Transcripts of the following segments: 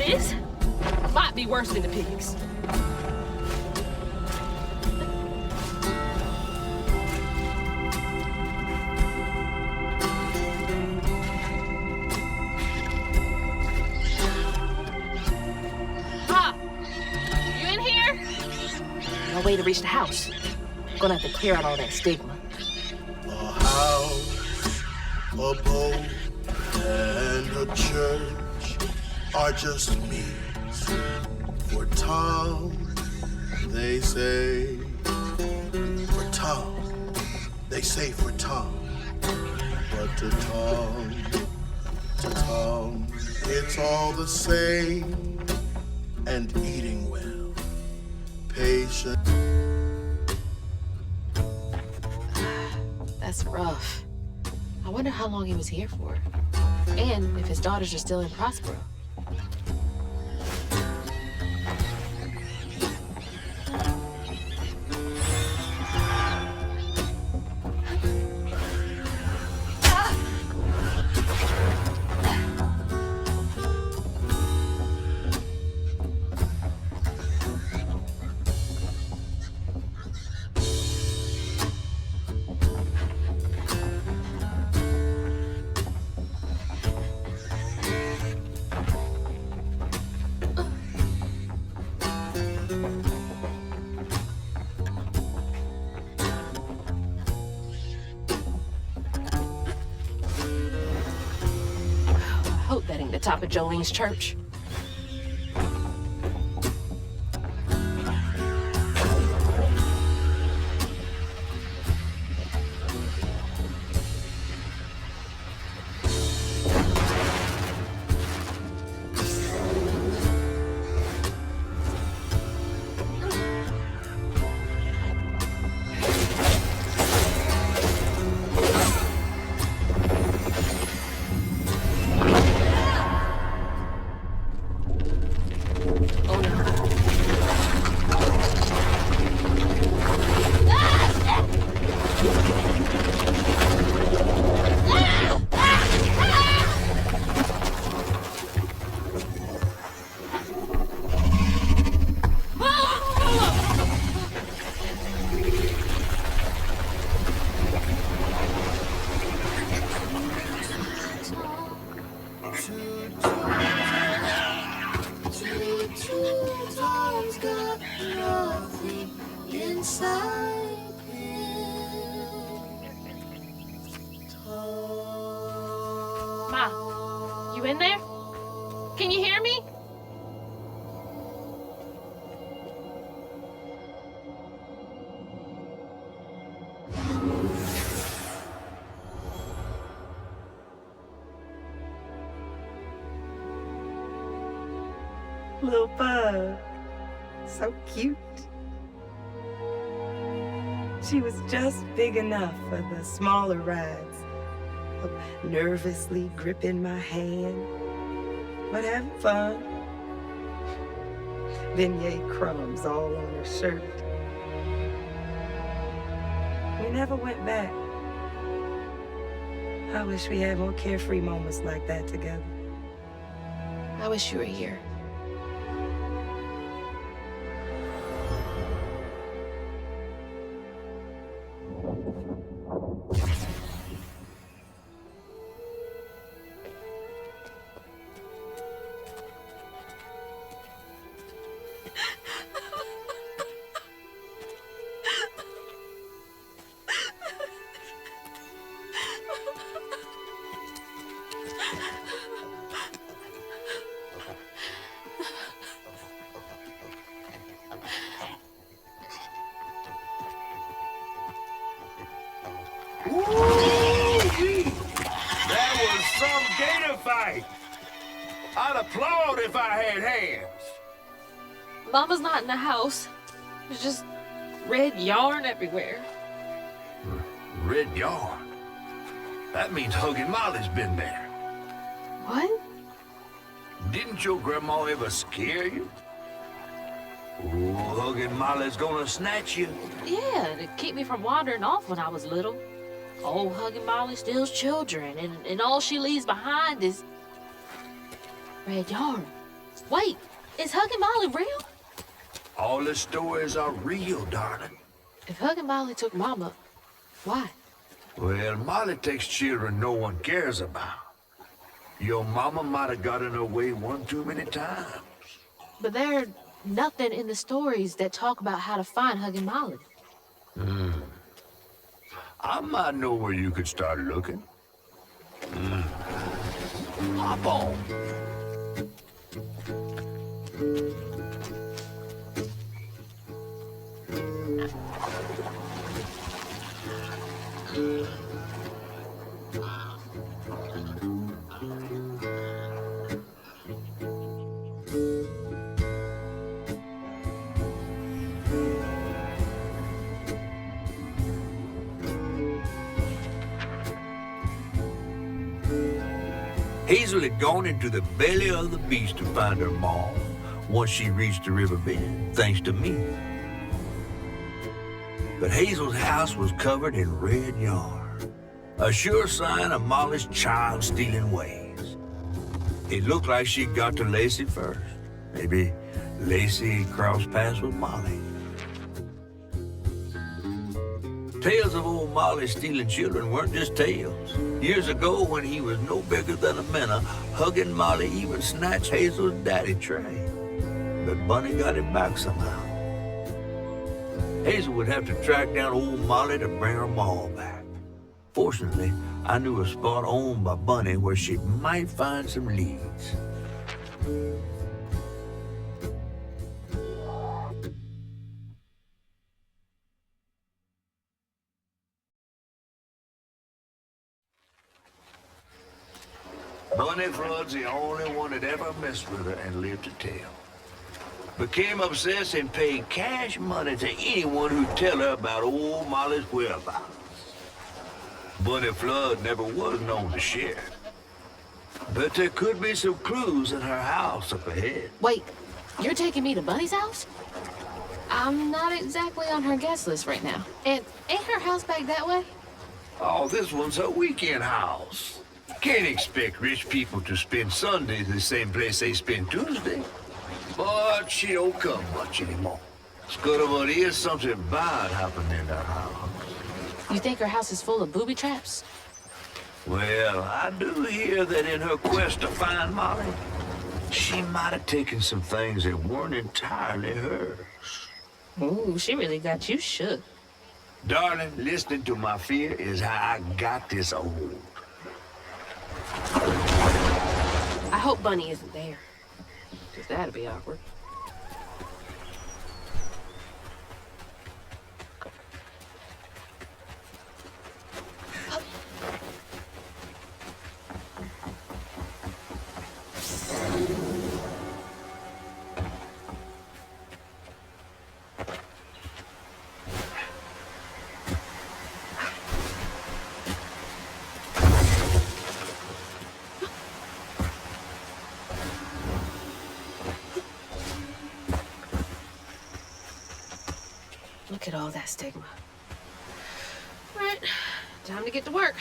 This might be worse than the pigs. Pa, you in here? No way to reach the house. Gonna have to clear out all that stigma. A house, a boat, and a church are just means for Tom, they say. For Tom, they say for Tom. But to Tom, it's all the same. And eating well, patient. That's rough. I wonder how long he was here for. And if his daughters are still in Prospero. Hope that ain't the top of Jolene's church. Ma, you in there? Can you hear me? Little bug. So cute. She was just big enough for the smaller rides. Nervously gripping my hand, but having fun. Beignet crumbs all on her shirt. We never went back. I wish we had more carefree moments like that together. I wish you were here. Woo-wee! That was some gator fight. I'd applaud if I had hands. Mama's not in the house. There's just red yarn everywhere. Red yarn? That means Huggin' Molly's been there. What? Didn't your grandma ever scare you? Oh, Huggin' Molly's gonna snatch you. Yeah, to keep me from wandering off when I was little. Old Huggin' Molly steals children, and all she leaves behind is red yarn. Wait, is Hug and Molly real? All the stories are real, darling. If Hug and Molly took Mama, why? Well, Molly takes children no one cares about. Your mama might have gotten away one too many times. But there's nothing in the stories that talk about how to find Hug and Molly. I might know where you could start looking. Hop on. Hazel had gone into the belly of the beast to find her mom once she reached the river bend, thanks to me. But Hazel's house was covered in red yarn, a sure sign of Molly's child-stealing ways. It looked like she got to Lacey first. Maybe Lacey crossed paths with Molly. Tales of old Molly stealing children weren't just tales. Years ago, when he was no bigger than a minnow, hugging Molly even snatched Hazel's daddy tray. But Bunny got him back somehow. Hazel would have to track down old Molly to bring her mom back. Fortunately, I knew a spot owned by Bunny where she might find some leads. Bunny Flood's the only one that ever messed with her and lived to tell. Became obsessed and paid cash money to anyone who'd tell her about old Molly's whereabouts. Bunny Flood never was known to share. But there could be some clues in her house up ahead. Wait, you're taking me to Bunny's house? I'm not exactly on her guest list right now. And ain't her house back that way? Oh, this one's a weekend house. Can't expect rich people to spend Sundays in the same place they spend Tuesday. But she don't come much anymore. Scuttlebot is something bad happening in her house. You think her house is full of booby traps? Well, I do hear that in her quest to find Molly, she might have taken some things that weren't entirely hers. Ooh, she really got you shook. Darling, listening to my fear is how I got this old. I hope Bunny isn't there, because that'd be awkward. Look at all that stigma. All right, time to get to work.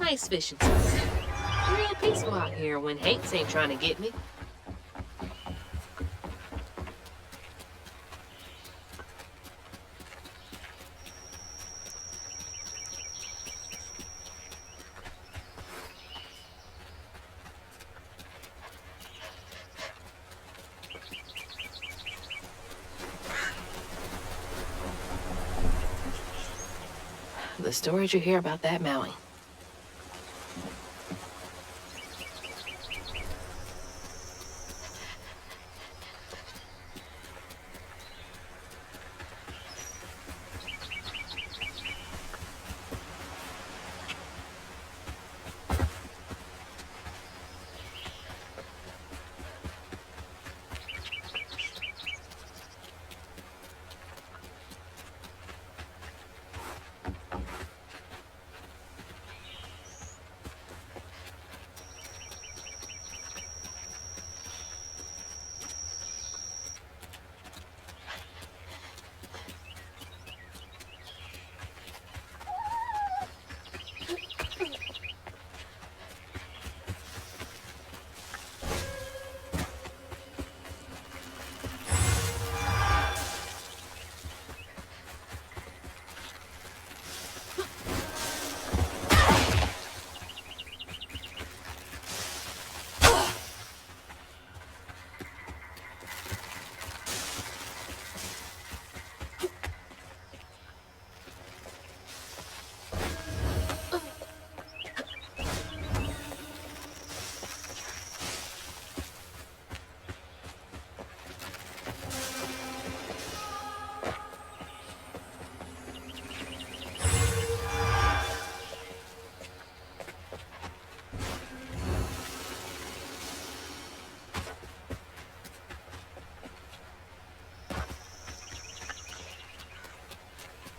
ice fishing. Real peaceful out here when Hanks ain't trying to get me. The stories you hear about that Maui.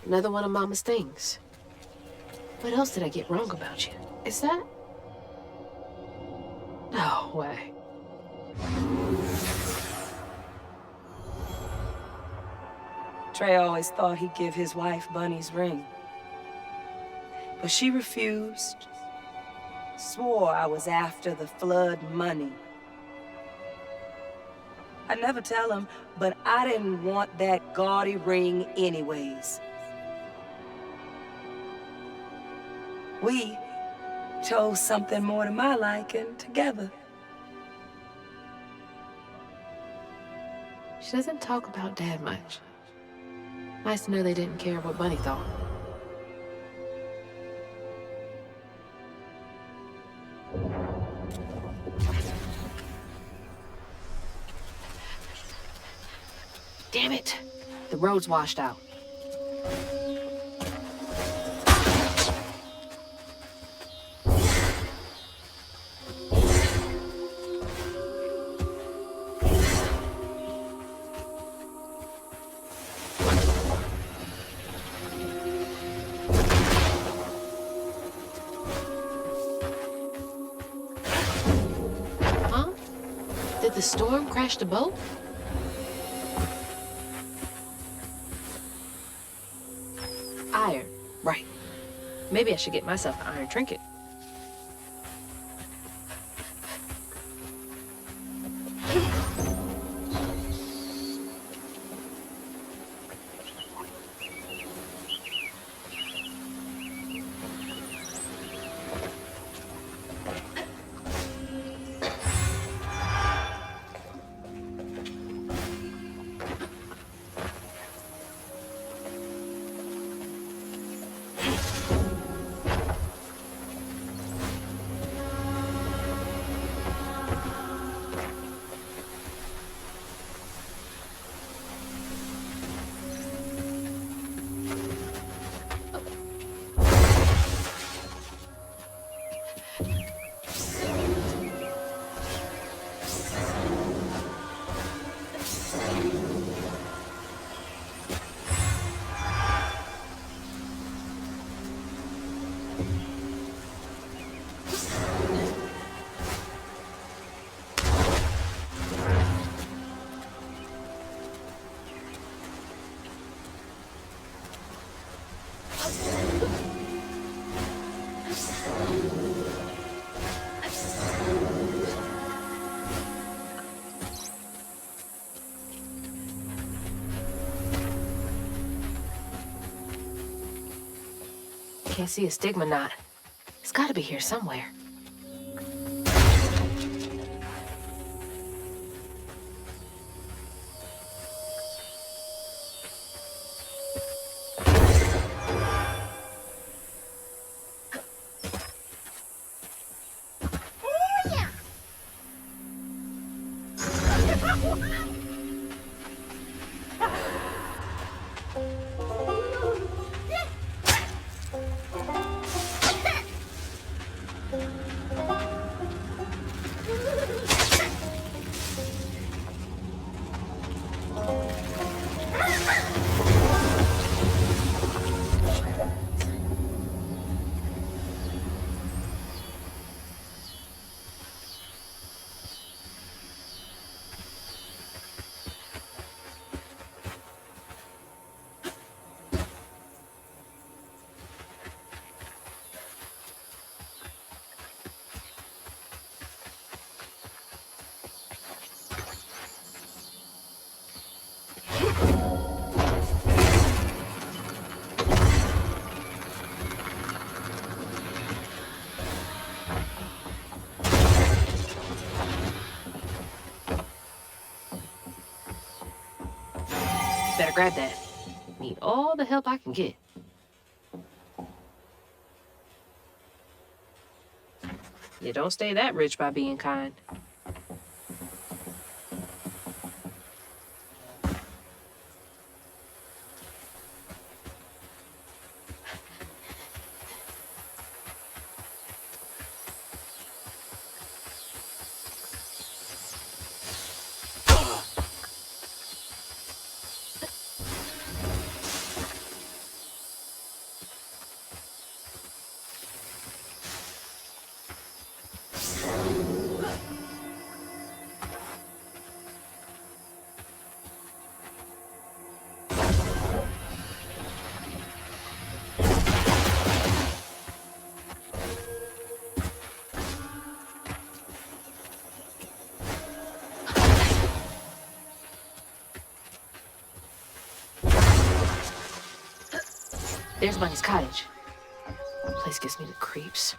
Another one of Mama's things. What else did I get wrong about you? Is that? No way. Trey always thought he'd give his wife Bunny's ring. But she refused. Swore I was after the flood money. I'd never tell him, but I didn't want that gaudy ring anyways. We chose something more to my liking together. She doesn't talk about Dad much. Nice to know they didn't care what Bunny thought. Damn it! The road's washed out. Huh? Did the storm crash the boat? Iron. Right. Maybe I should get myself an iron trinket. Can't see a stigma knot. It's gotta be here somewhere. Better grab that. Need all the help I can get. You don't stay that rich by being kind. There's Bunny's cottage. Place gives me the creeps.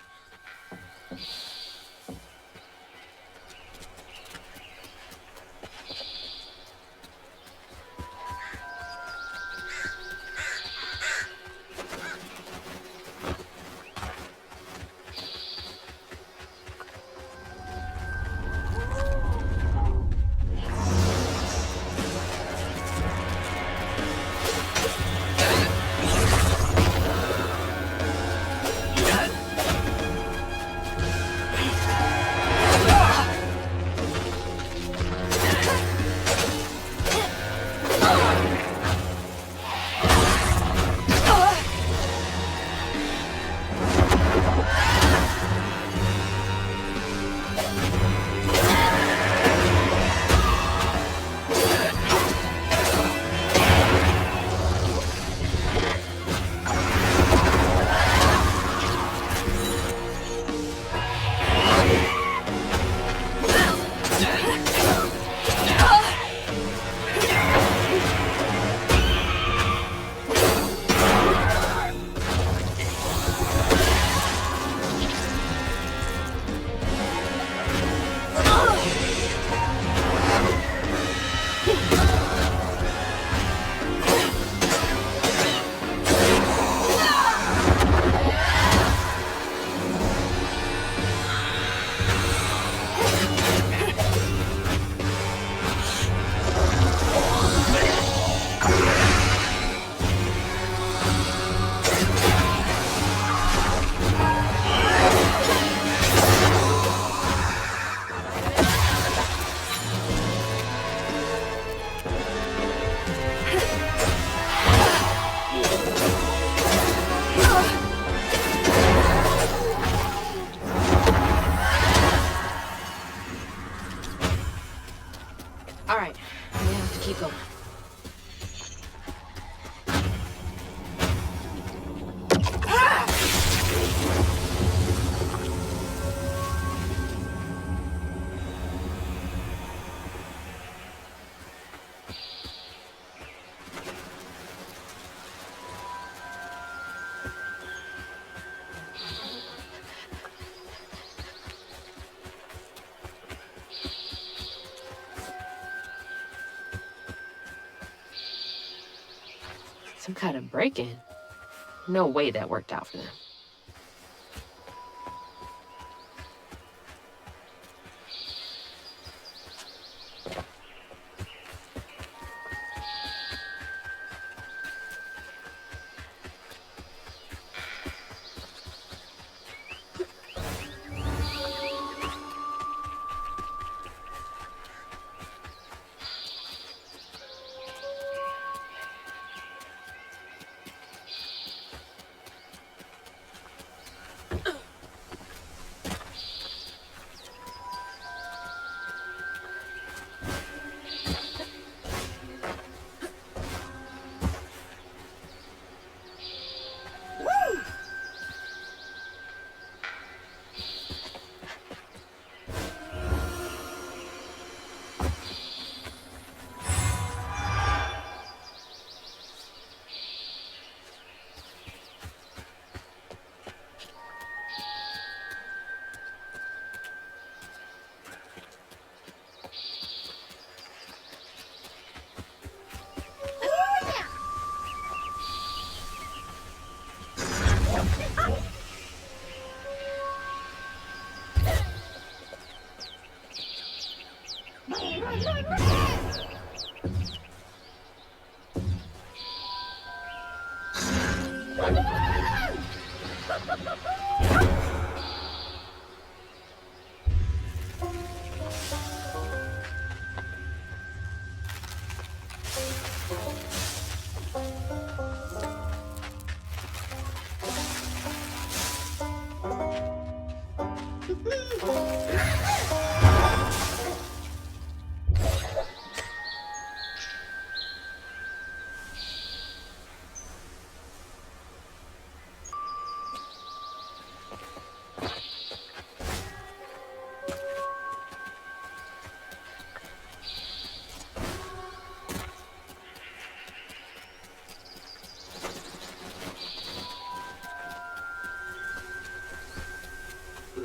Some kind of break-in. No way that worked out for them.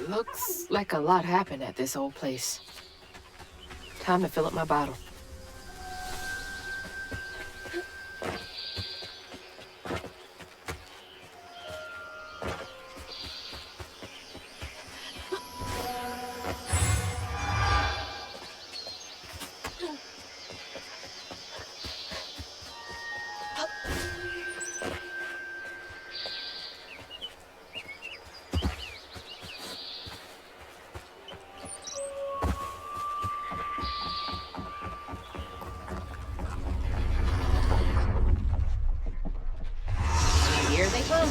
Looks like a lot happened at this old place. Time to fill up my bottle. Here they come.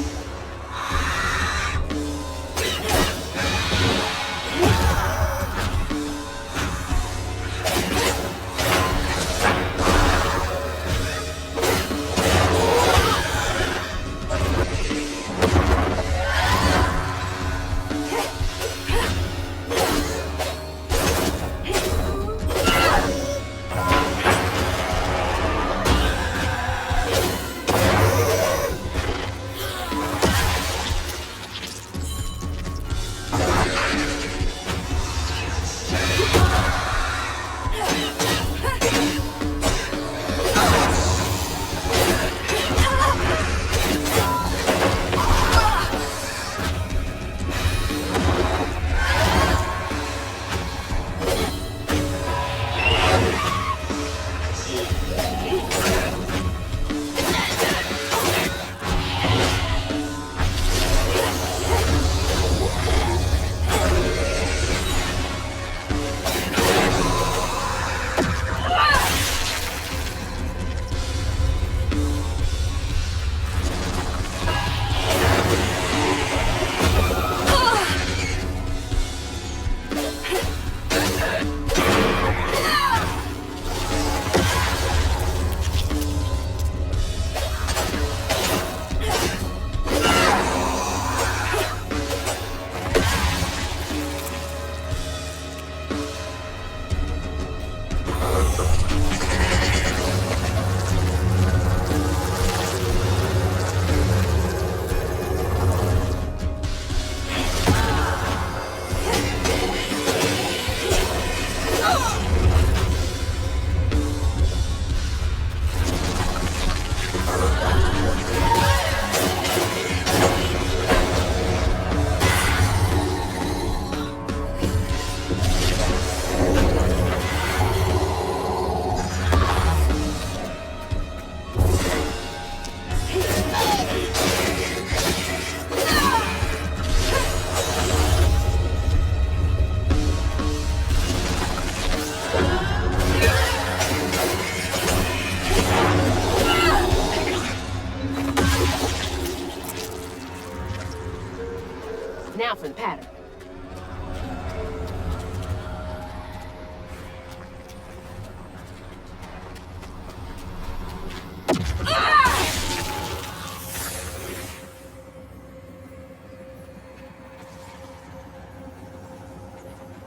Now for the pattern.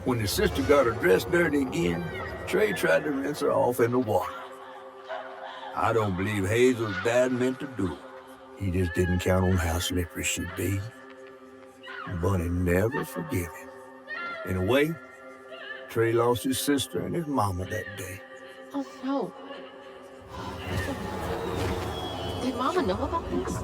When his sister got her dress dirty again, Trey tried to rinse her off in the water. I don't believe Hazel's dad meant to do it. He just didn't count on how slippery she'd be. Bunny never forgave him. In a way, Trey lost his sister and his mama that day. Oh, no. Did Mama know about this?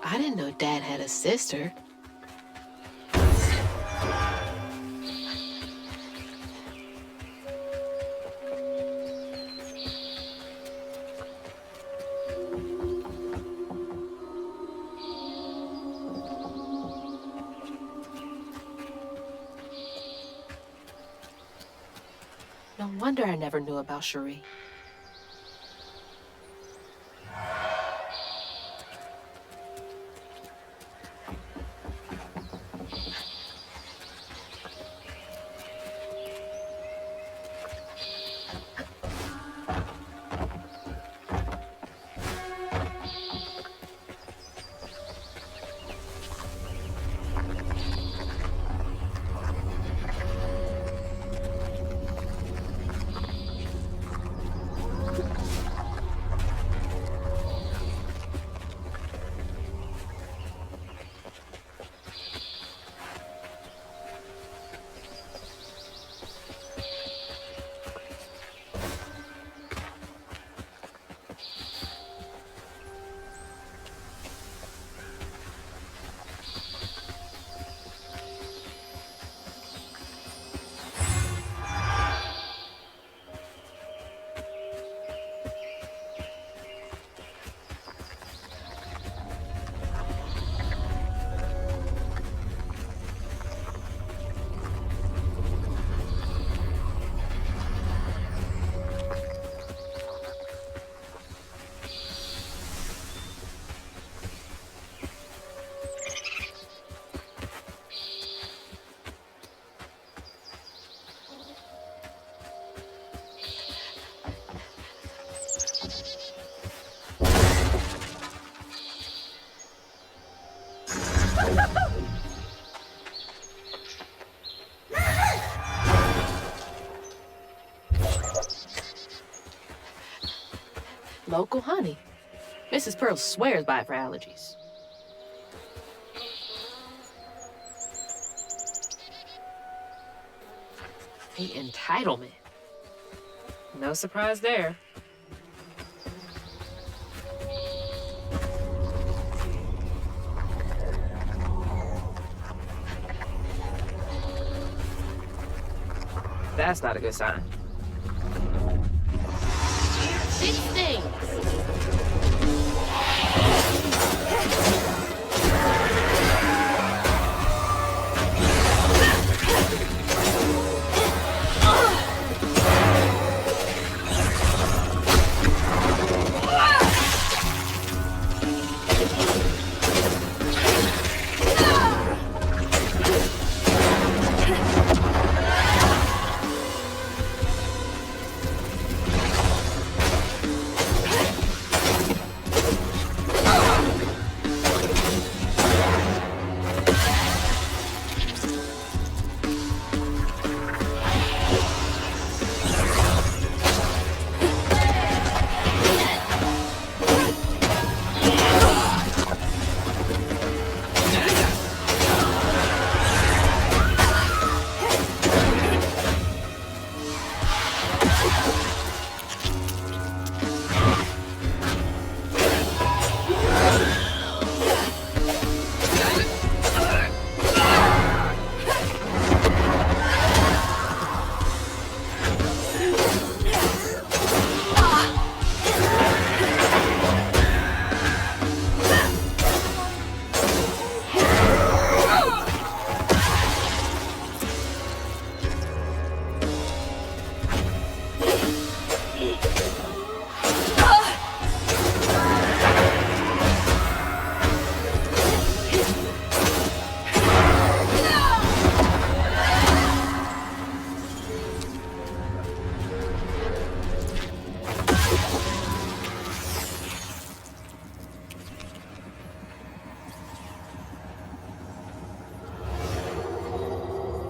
I didn't know Dad had a sister. No wonder I never knew about Cherie. Local honey. Mrs. Pearl swears by it for allergies. The entitlement. No surprise there. That's not a good sign. These things.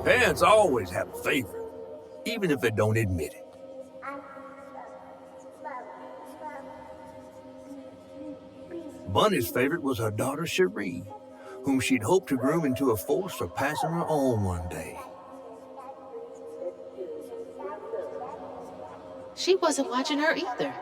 Parents always have a favorite, even if they don't admit it. Bunny's favorite was her daughter Cherie, whom she'd hoped to groom into a force for passing her on one day. She wasn't watching her either.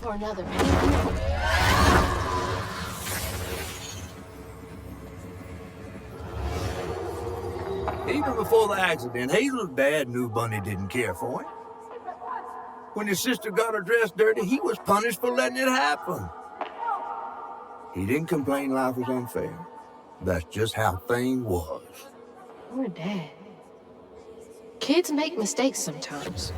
for another painting. Even before the accident, Hazel's dad knew Bunny didn't care for him. When his sister got her dress dirty, he was punished for letting it happen. He didn't complain life was unfair. That's just how things was. Poor Dad. Kids make mistakes sometimes.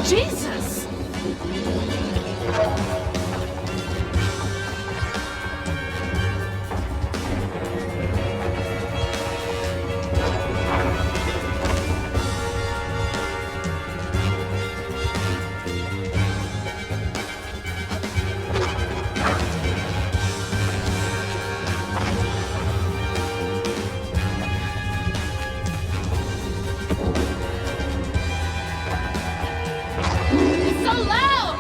Jesus! It's so loud!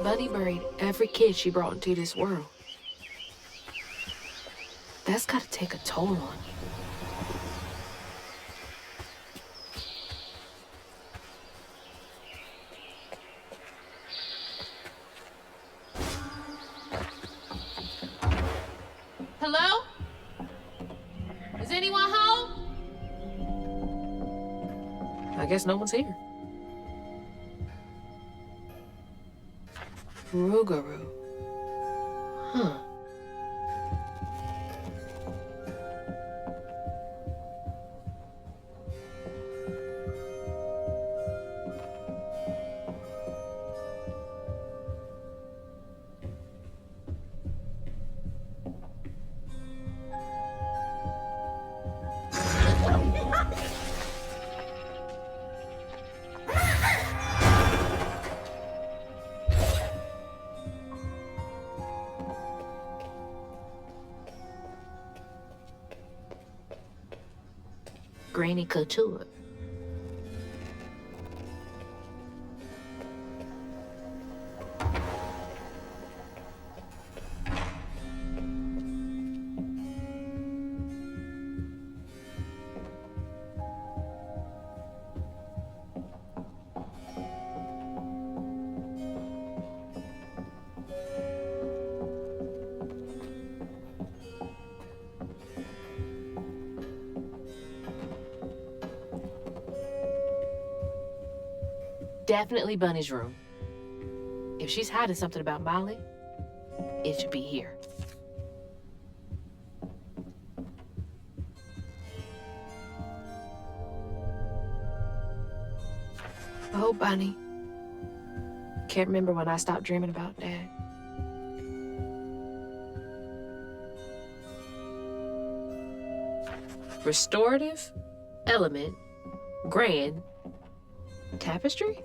Bunny buried every kid she brought into this world. That's gotta take a toll on you. Hello? Is anyone home? I guess no one's here. Rougarou. Huh. Granny Couture. Definitely Bunny's room. If she's hiding something about Molly, it should be here. Oh, Bunny. can't remember when I stopped dreaming about Dad. Restorative, element, grand, tapestry?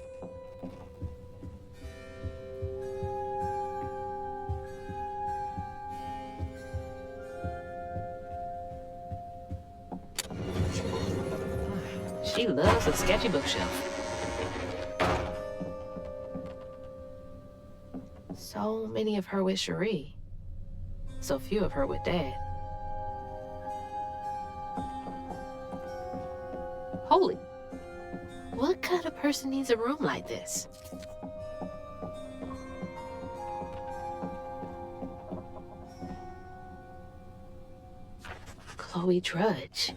She loves a sketchy bookshelf. So many of her with Cherie. So few of her with Dad. Holy. What kind of person needs a room like this? Chloe Drudge.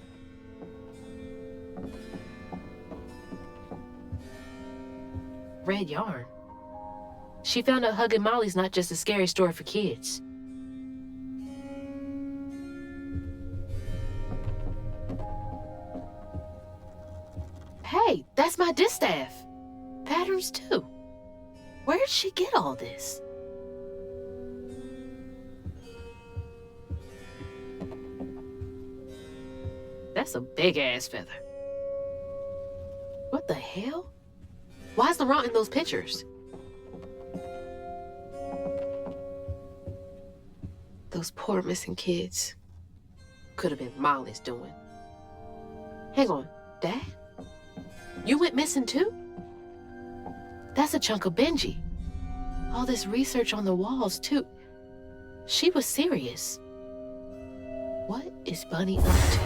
Red yarn. She found out Huggin' Molly's not just a scary story for kids. Hey, that's my distaff. Patterns too. Where'd she get all this? That's a big-ass feather. What the hell? Why's Laurent in those pictures? Those poor missing kids. Could have been Molly's doing. Hang on, Dad? You went missing too? That's a chunk of Benji. All this research on the walls too. She was serious. What is Bunny up to?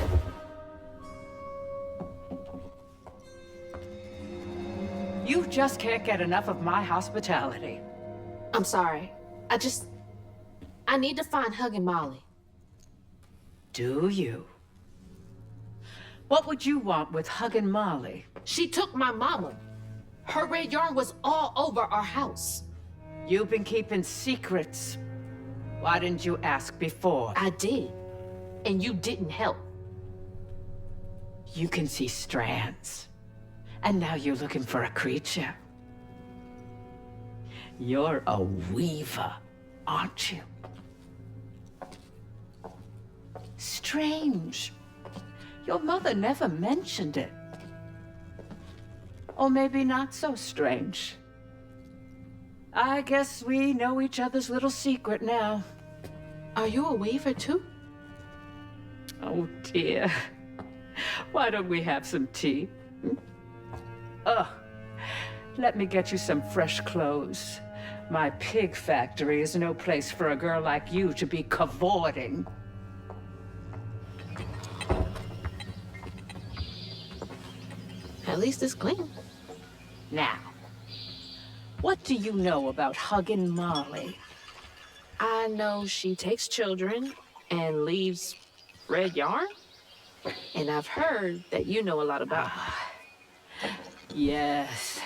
You just can't get enough of my hospitality. I'm sorry. I need to find Huggin' Molly. Do you? What would you want with Huggin' Molly? She took my mama. Her red yarn was all over our house. You've been keeping secrets. Why didn't you ask before? I did. And you didn't help. You can see strands. And now you're looking for a creature. You're a weaver, aren't you? Strange. Your mother never mentioned it. Or maybe not so strange. I guess we know each other's little secret now. Are you a weaver too? Oh dear. Why don't we have some tea? Let me get you some fresh clothes. My pig factory is no place for a girl like you to be cavorting. At least it's clean. Now, what do you know about Huggin' Molly? I know she takes children and leaves red yarn. And I've heard that you know a lot about her. Yes.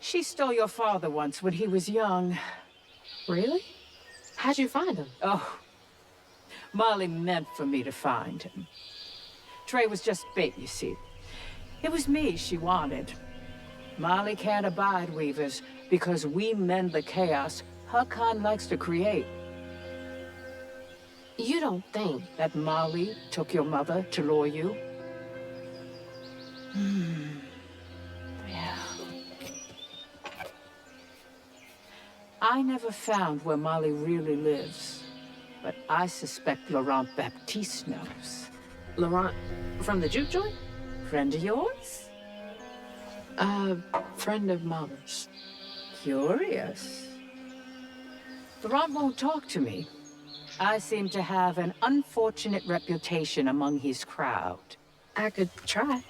She stole your father once when he was young. Really? How'd you find him? Oh, Molly meant for me to find him. Trey was just bait, you see. It was me she wanted. Molly can't abide weavers because we mend the chaos her kind likes to create. You don't think That Molly took your mother to lure you? Yeah. I never found where Molly really lives, but I suspect Laurent Baptiste knows. Laurent from the juke joint? Friend of yours? Friend of Mama's. Curious. Laurent won't talk to me. I seem to have an unfortunate reputation among his crowd. I could try.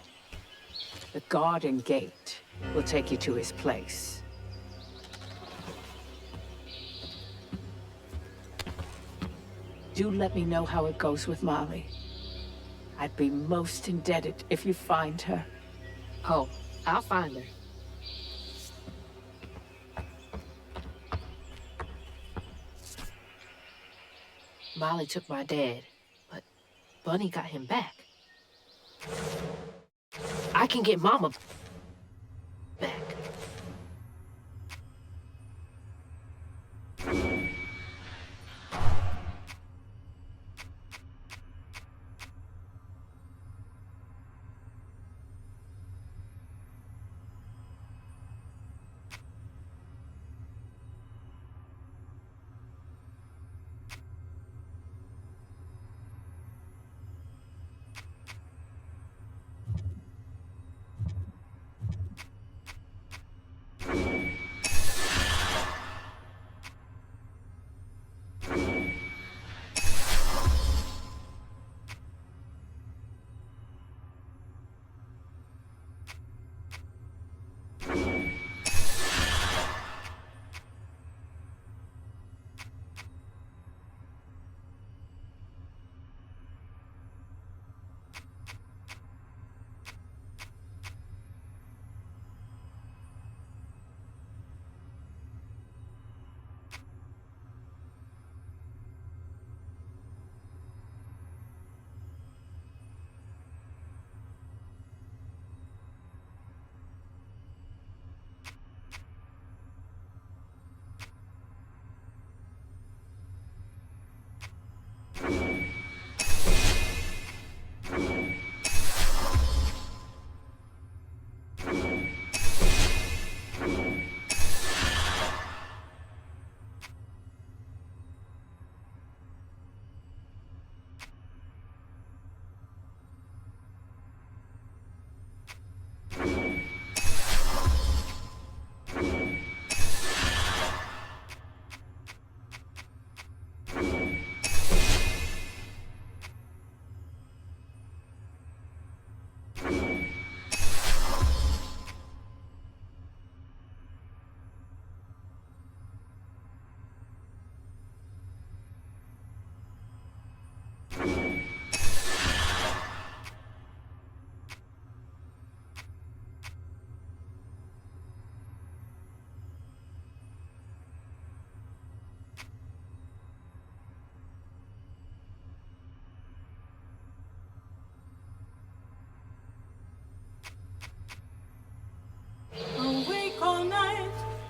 The garden gate will take you to his place. Do let me know how it goes with Molly. I'd be most indebted if you find her. Oh, I'll find her. Molly took my dad, but Bunny got him back. I can get Mama back.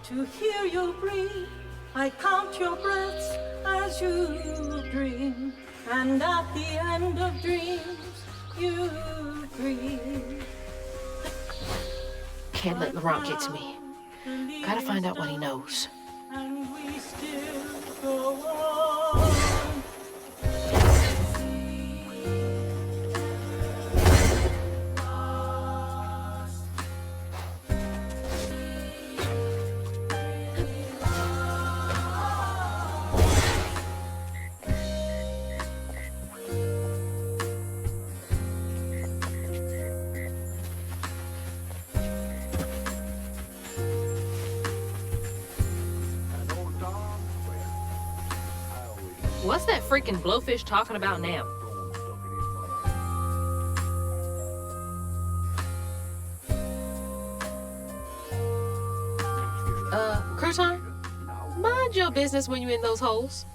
To hear you breathe, I count your breaths as you dream. And at the end of dreams, you breathe. Can't let Laurent get to me. Gotta find out what he knows. And we still go on. What's that freaking blowfish talking about now? Crouton? Mind your business when you're in those holes.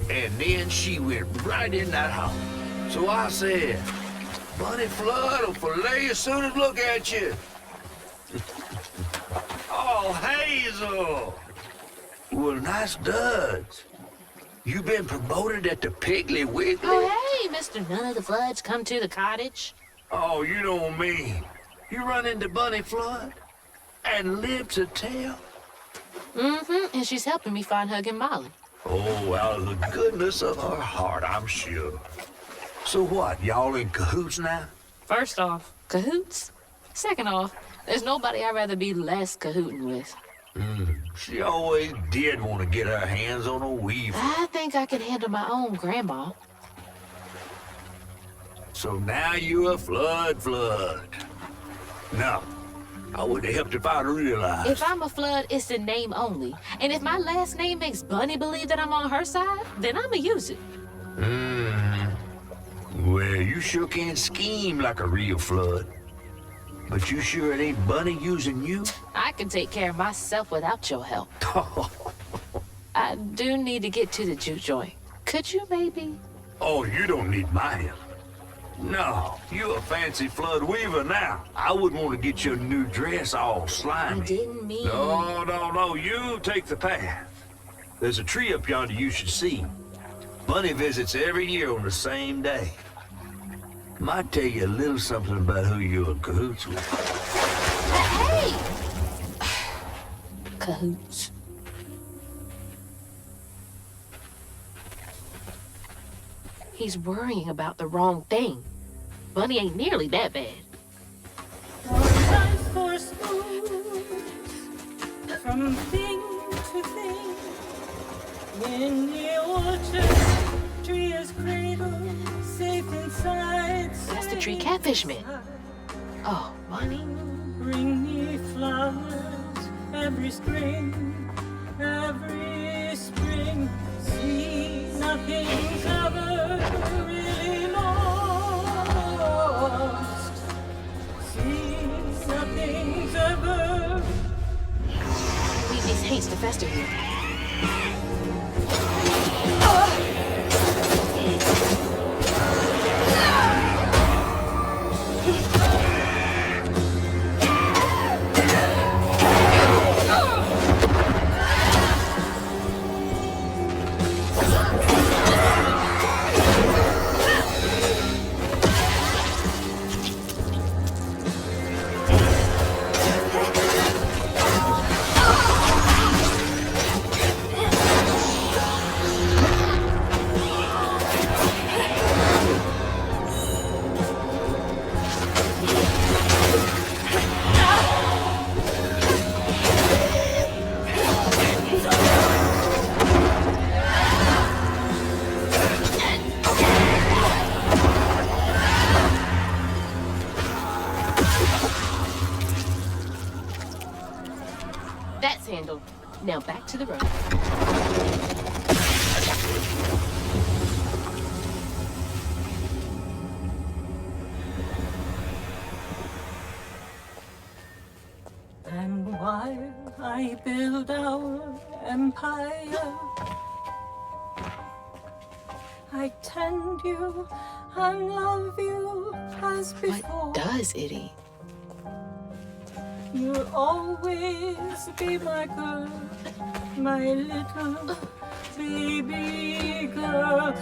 And then she went right in that house. So I said, Bunny Flood will fillet you as soon as look at you. Oh, Hazel. Well, nice duds. You been promoted at the Piggly Wiggly? Oh, hey, Mr. None of the Floods, come to the cottage. Oh, you don't mean. You run into Bunny Flood and live to tell? Mm-hmm, and she's helping me find Huggin' Molly. Oh, out of the goodness of her heart, I'm sure. So what, y'all in cahoots now? First off, cahoots. Second off, there's nobody I'd rather be less cahooting with. She always did want to get her hands on a weaver. I think I can handle my own grandma. So now you're a flood. No, I would have helped if I'd realized. If I'm a Flood, it's in name only. And if my last name makes Bunny believe that I'm on her side, then I'ma use it. Well, you sure can scheme like a real flood. But you sure it ain't Bunny using you? I can take care of myself without your help. I do need to get to the juke joint. Could you maybe? Oh, you don't need my help. No, you a fancy flood weaver now. I wouldn't want to get your new dress all slimy. I didn't mean... No, you take the path. There's a tree up yonder you should see. Bunny visits every year on the same day. Might tell you a little something about who you're in cahoots with. Hey! Cahoots. He's worrying about the wrong thing. Bunny ain't nearly that bad. Life force moves from thing to thing. In the orchard, tree is cradled, safe inside. That's the tree catfish man. Oh, Bunny. Bring me flowers every spring, every spring. See, nothing's ever really lost. See, nothing's ever. We to fester here. That's handled. Now back to the road. And while I build our empire, I tend you and love you as before. What does it eat? You'll always be my girl, my little baby girl.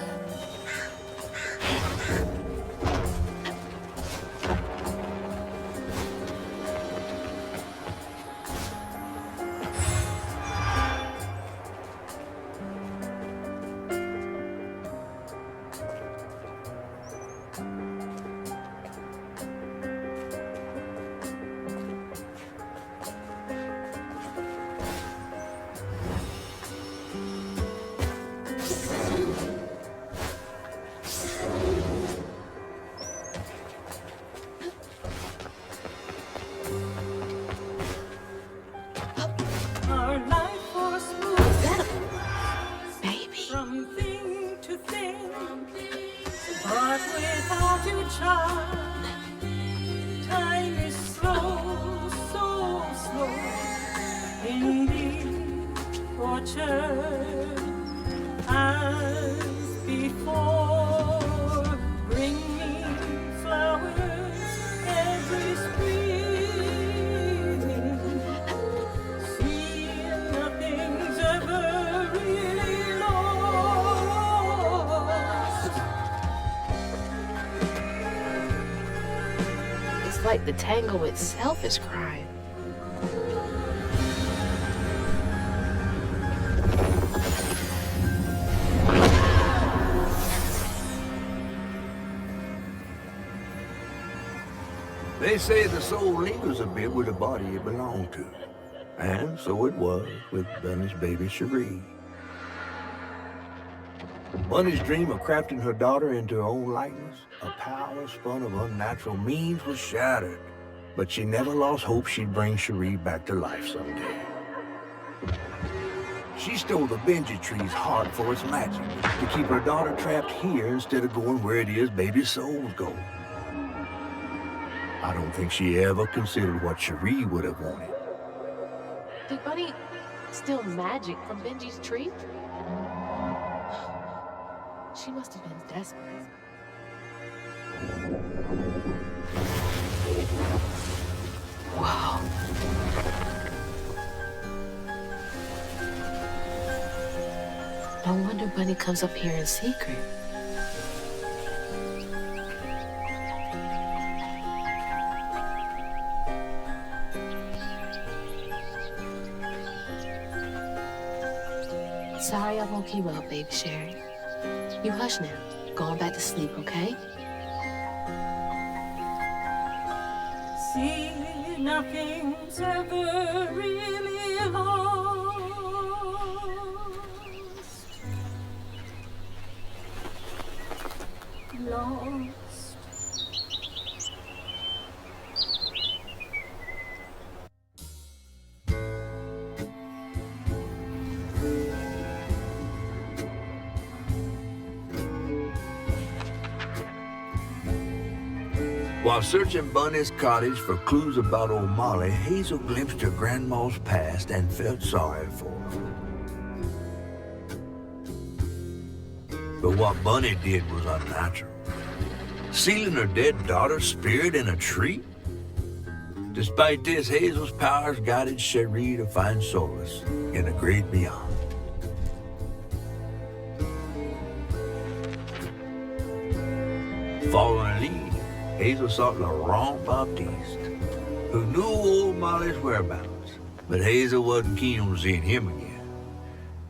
Our life was smooth Baby? from thing to thing, but without you, child, time is slow, so slow. In the orchard, as before, bring me flowers every spring. See, nothing's ever really lost. It's like the tango itself is crying. They say the soul lingers a bit with the body it belonged to. And so it was with Bunny's baby Cherie. Bunny's dream of crafting her daughter into her own likeness, a power spun of unnatural means, was shattered. But she never lost hope she'd bring Cherie back to life someday. She stole the Benji tree's heart for its magic, to keep her daughter trapped here instead of going where it is baby souls go. I don't think she ever considered what Cherie would have wanted. Did Bunny steal magic from Benji's tree? She must have been desperate. Wow. No wonder Bunny comes up here in secret. Sorry I woke you up, baby Sherry. You hush now. Going back to sleep, okay? See, nothing's ever really lost. Lost. While searching Bunny's cottage for clues about old Molly, Hazel glimpsed her grandma's past and felt sorry for her. But what Bunny did was unnatural. Sealing her dead daughter's spirit in a tree? Despite this, Hazel's powers guided Cherie to find solace in the great beyond. Following a lead, Hazel sought Laurent Baptiste, who knew old Molly's whereabouts, but Hazel wasn't keen on seeing him again,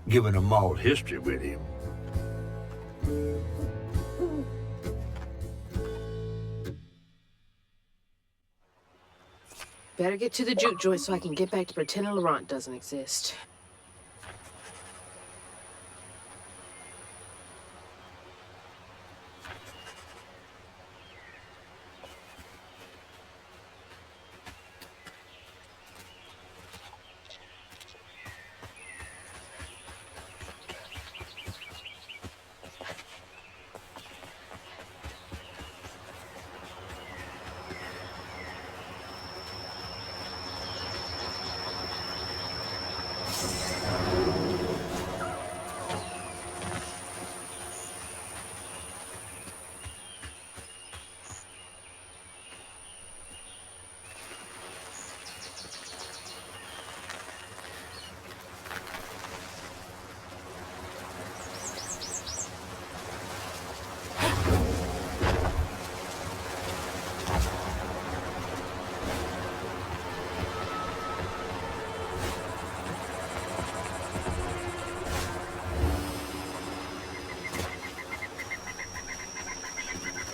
given a mauled history with him. Better get to the juke joint so I can get back to pretending Laurent doesn't exist.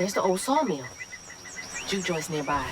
There's the old sawmill. Juke joint's nearby.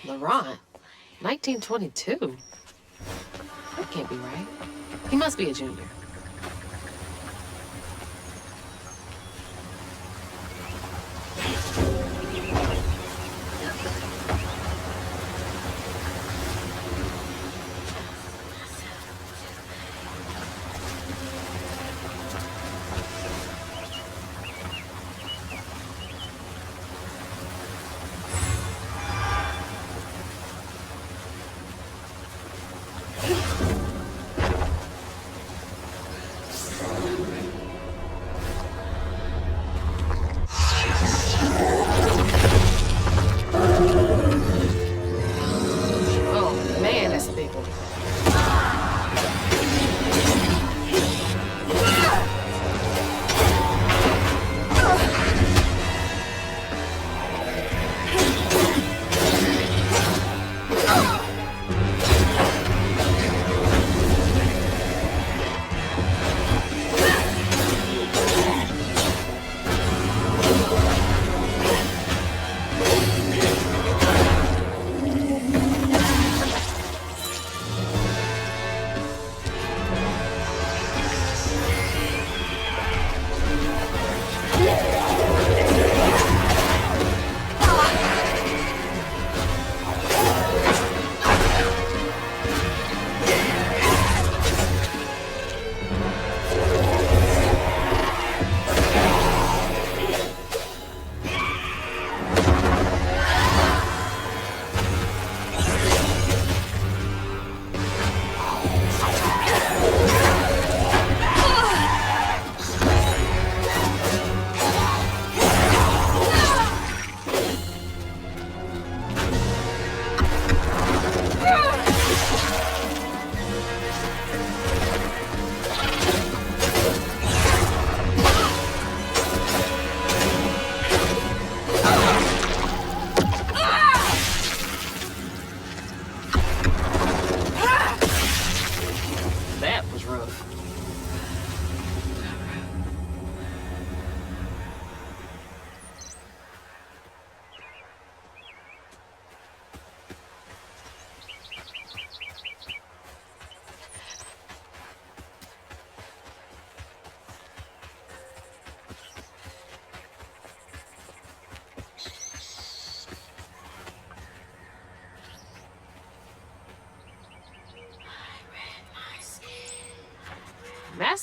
Laurent? 1922? That can't be right. He must be a junior.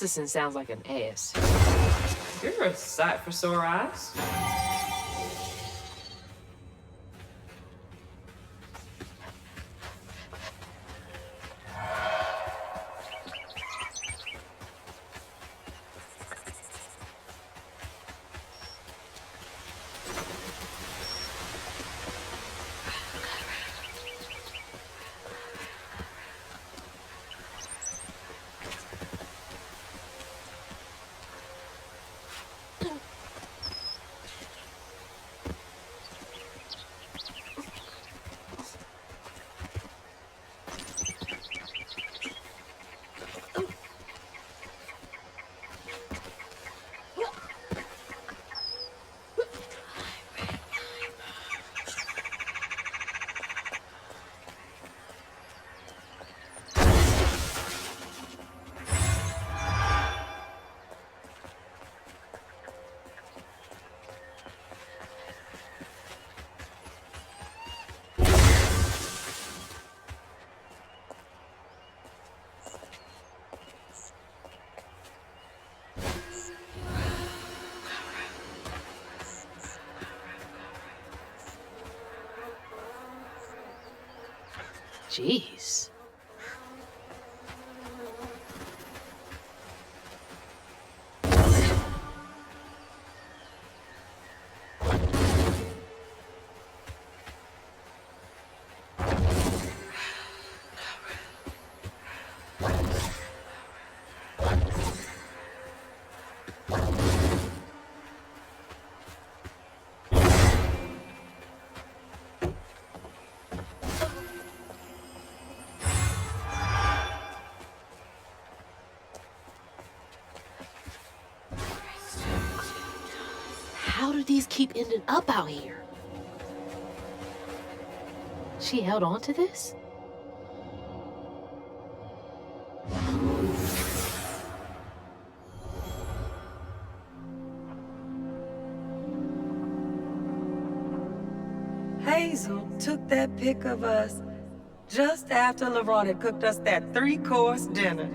processing sounds like an ass. You're a sight for sore eyes. Jeez. How do these keep ending up out here? She held on to this? Hazel took that pic of us just after LeRon had cooked us that 3-course dinner.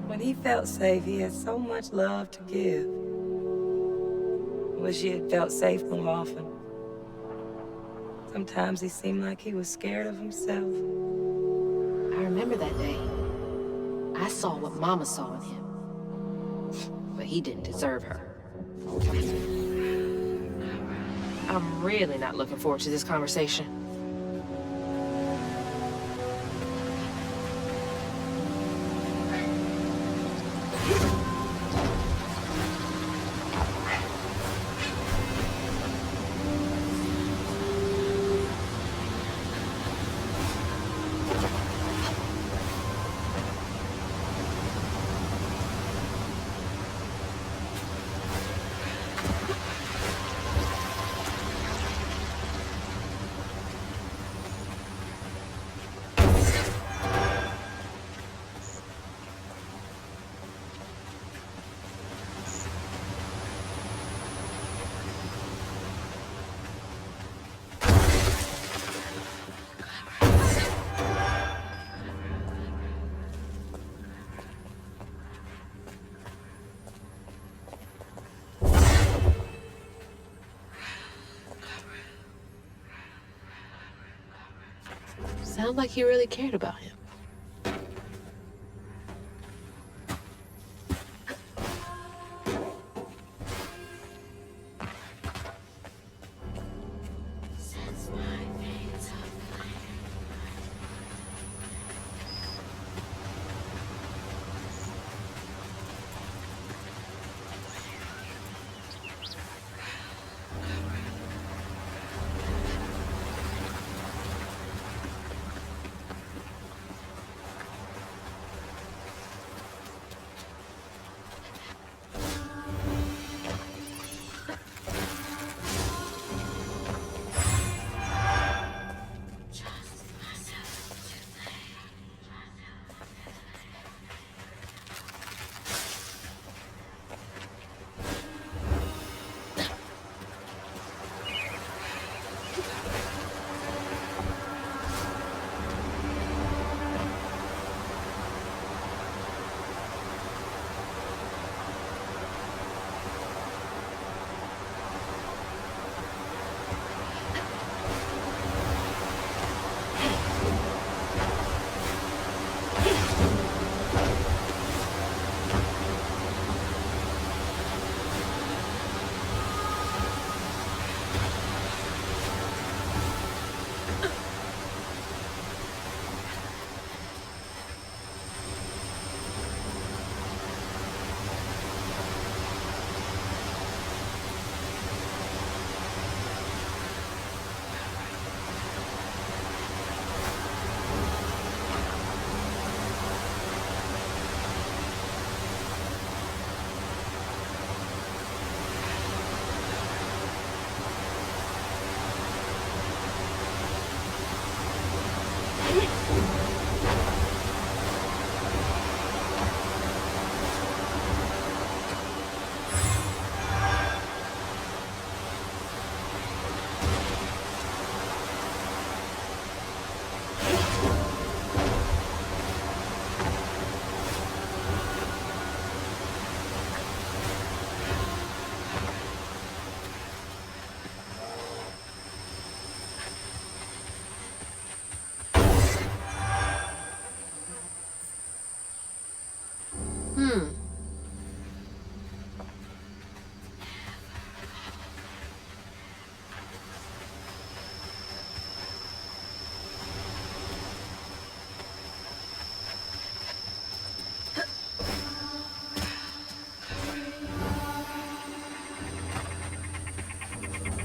When he felt safe, he had so much love to give. Wish he had felt safe more often. Sometimes he seemed like he was scared of himself. I remember that day. I saw what Mama saw in him. But he didn't deserve her. I'm really not looking forward to this conversation. Sounds like he really cared about him.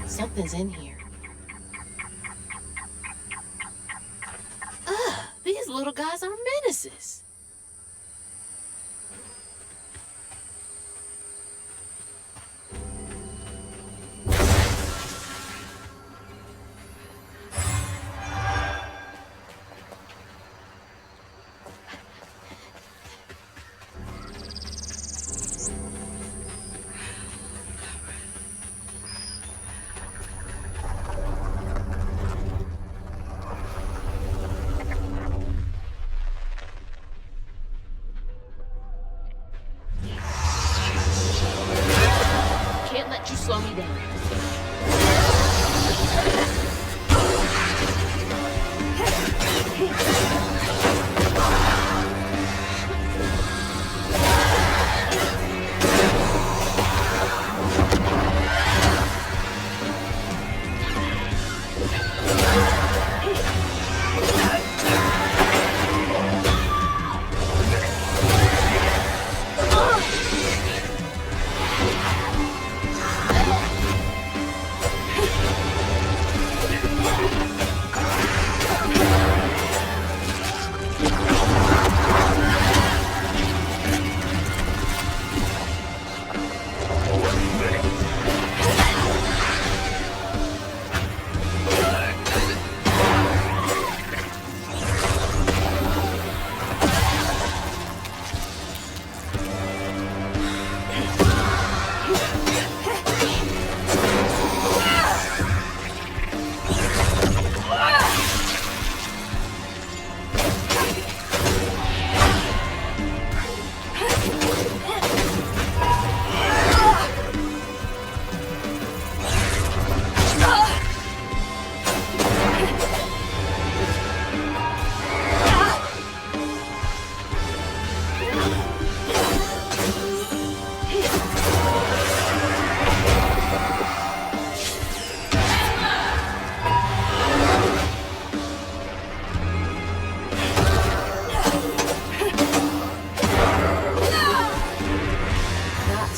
Something's in here. Ugh, these little guys are menaces. Can't let you slow me down.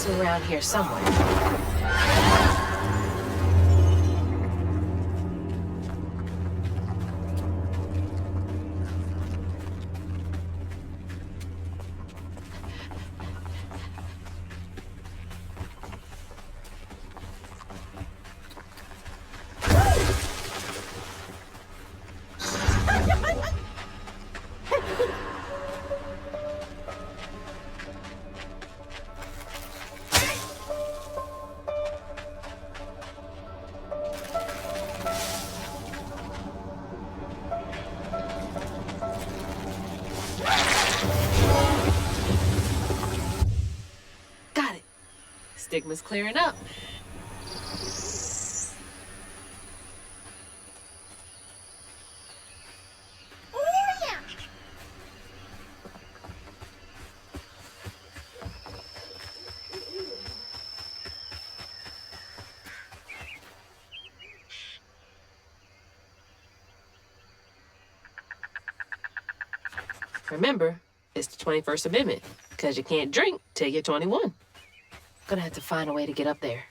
Around here somewhere. Stigma's clearing up. Remember, it's the 21st Amendment, because you can't drink till you're 21. Gonna have to find a way to get up there.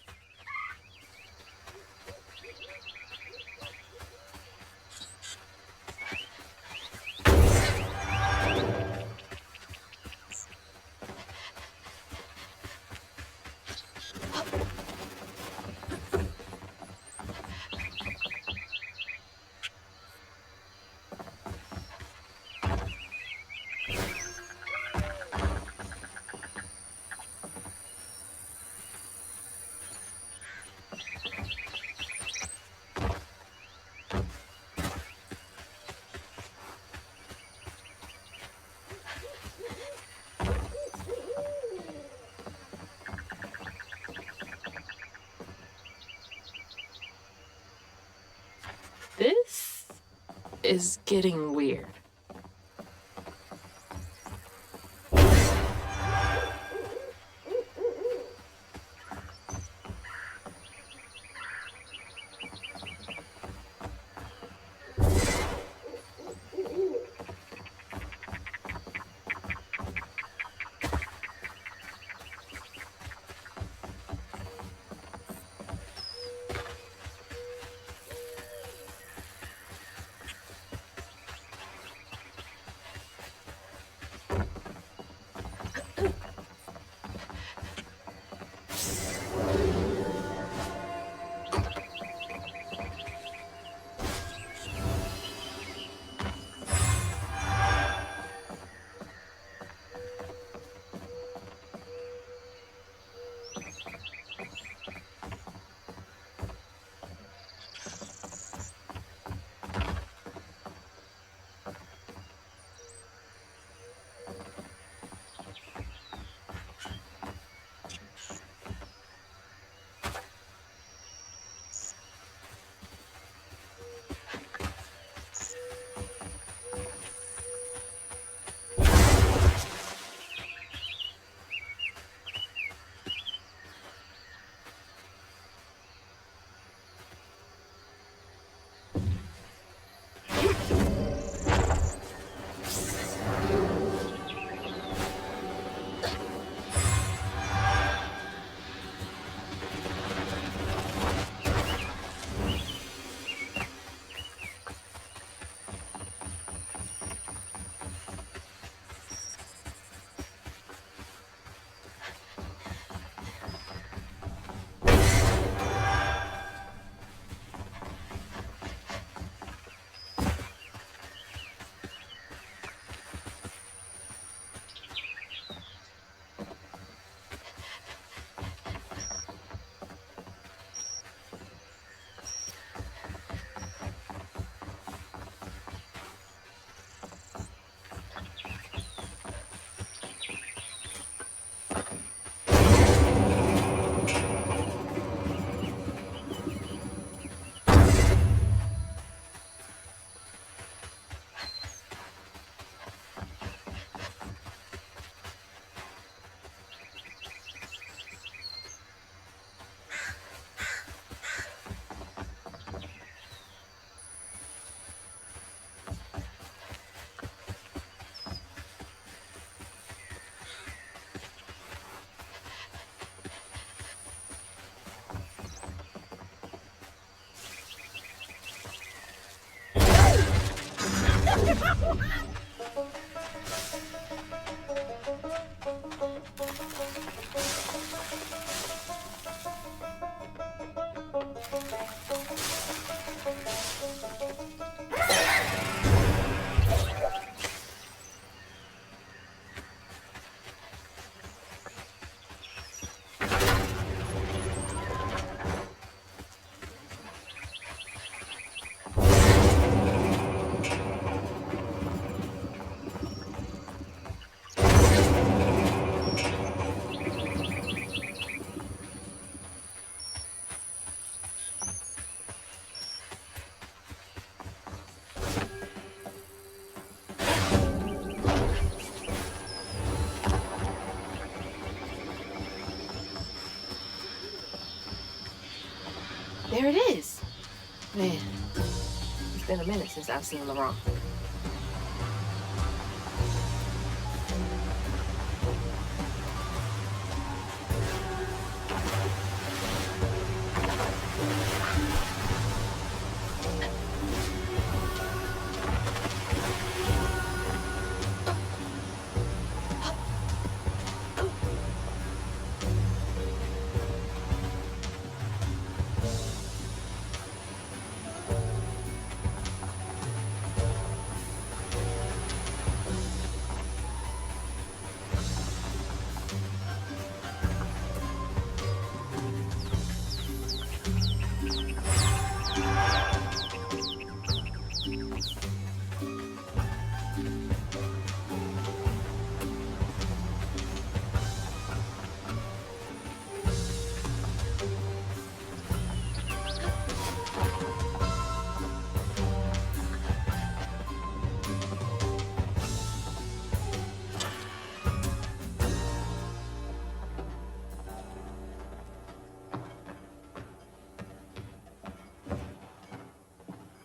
This is getting weird. There it is. Man, it's been a minute since I've seen Laurent.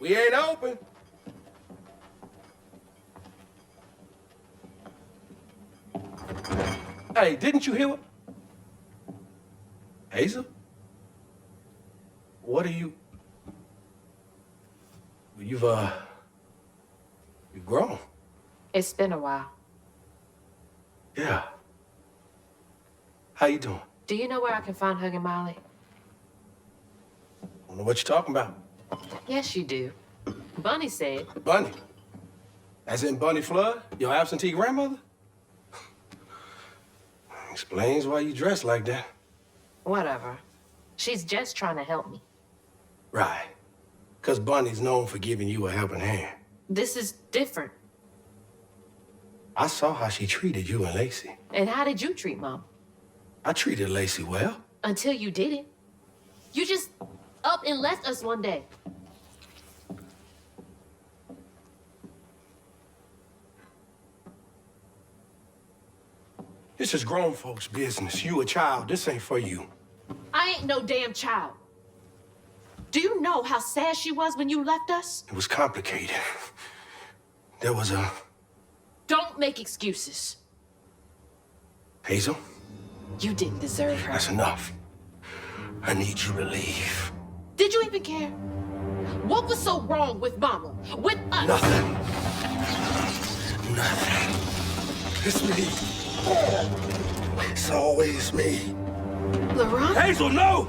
We ain't open. Hey, didn't you hear what? Hazel? What are you? You've grown. It's been a while. Yeah. How you doing? Do you know where I can find Hug and Molly? I don't know what you're talking about. Yes, you do. Bunny said. Bunny? As in Bunny Flood, your absentee grandmother? Explains why you dress like that. Whatever. She's just trying to help me. Right. 'Cause Bunny's known for giving you a helping hand. This is different. I saw how she treated you and Lacey. And how did you treat Mom? I treated Lacey well. Until you didn't. You just up and left us one day. This is grown folks' business. You a child. This ain't for you. I ain't no damn child. Do you know how sad she was when you left us? It was complicated. There was a... Don't make excuses. Hazel? You didn't deserve her. That's enough. I need you to leave. Did you even care? What was so wrong with Mama? With us? Nothing. Nothing. It's me. It's always me. Laurent? Hazel, no!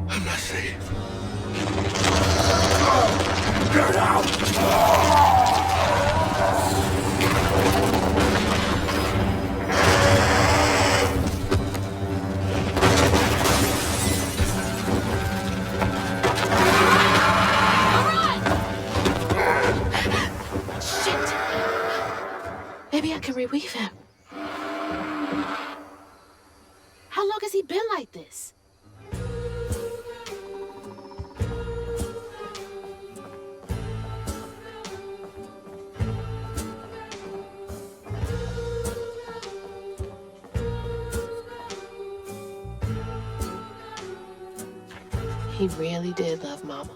I'm not safe. Get out! Shit! Maybe I can reweave him. How long has he been like this? He really did love Mama.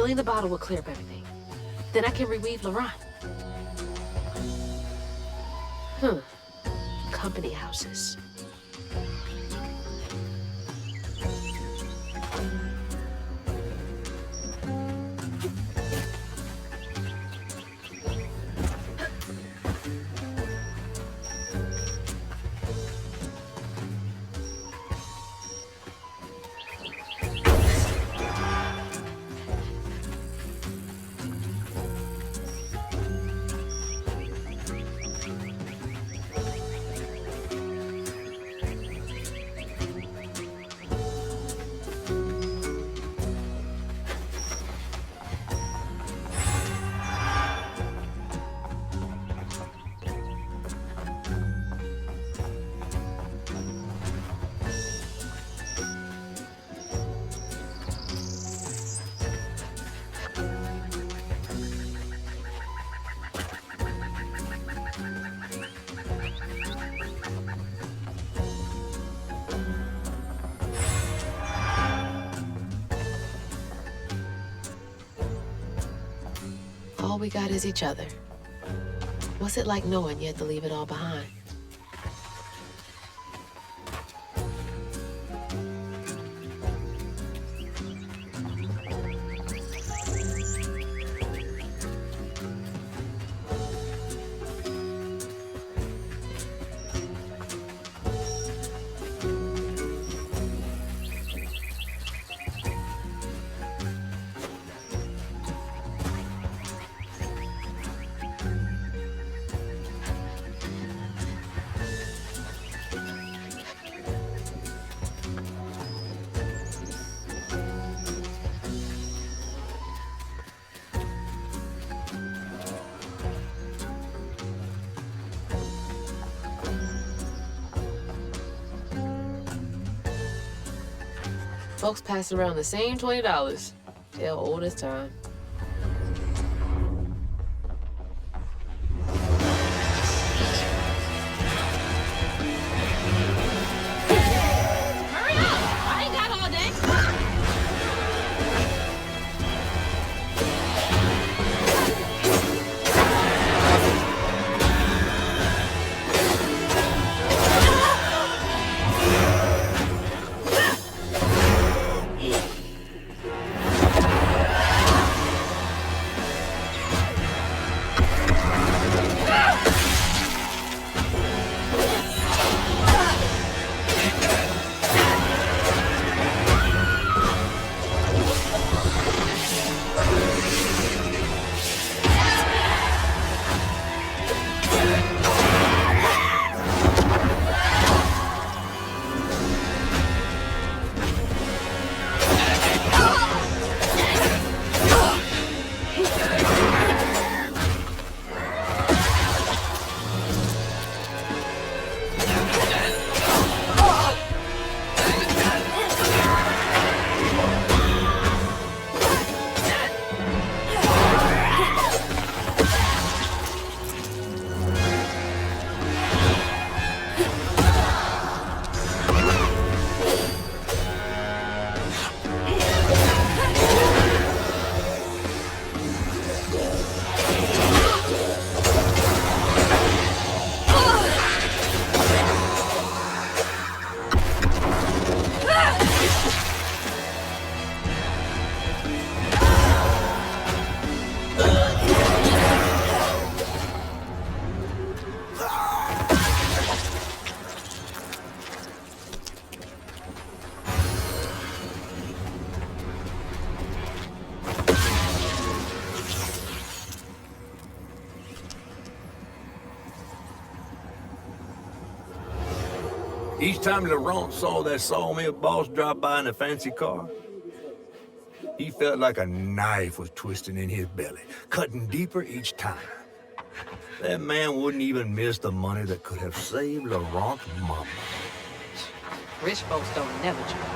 Filling the bottle will clear up everything. Then I can reweave Laurent. Company houses. All we got is each other. What's it like knowing you had to leave it all behind? Folks passing around the same $20. Tale old as time. Hurry up! I ain't got all day. Each time Laurent saw that sawmill boss drop by in a fancy car, he felt like a knife was twisting in his belly, cutting deeper each time. That man wouldn't even miss the money that could have saved Laurent's mama. Rich folks don't never change.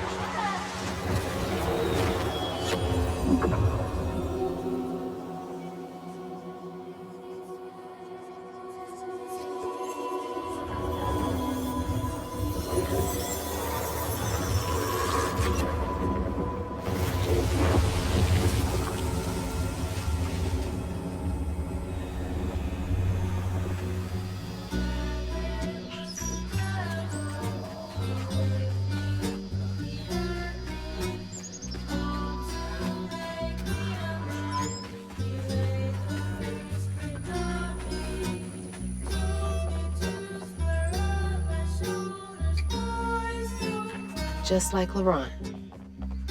just like LaRon.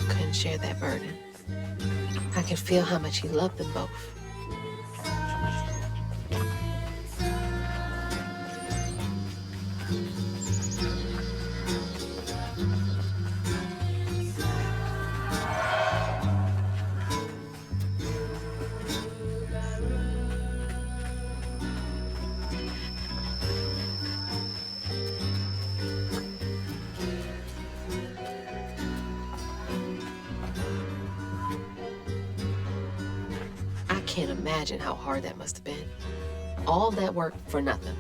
Couldn't share that burden. I could feel how much he loved them both. I can't imagine how hard that must have been. All that work for nothing.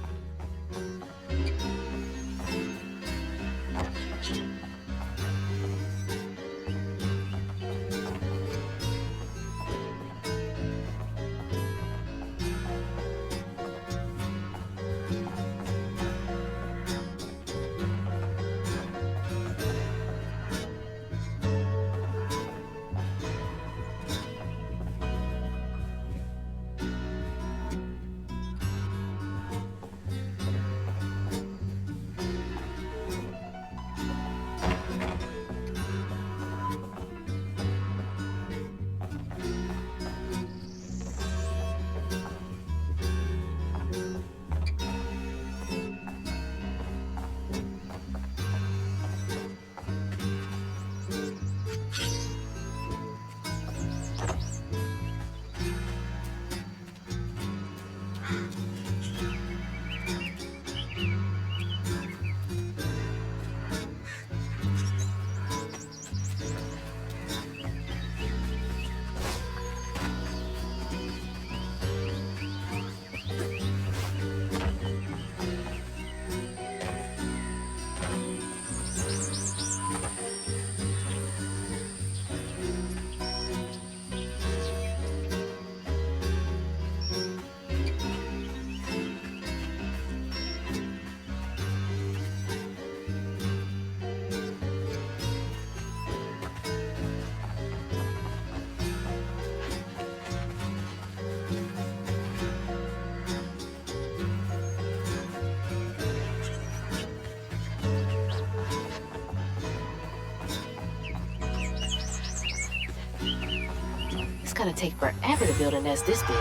It's gotta take forever to build a nest this big.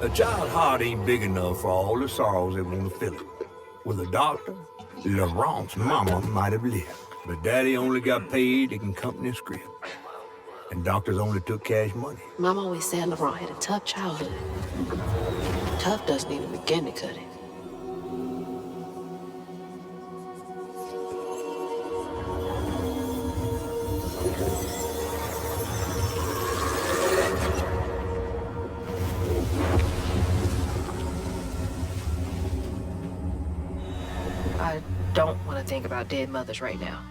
A child's heart ain't big enough for all the sorrows that want to fill it. With a doctor, Laurent's mama might have lived, but Daddy only got paid to accompany a script. And doctors only took cash money. Mom always said Laurent had a tough childhood. Tough doesn't even begin to cut it. I don't want to think about dead mothers right now.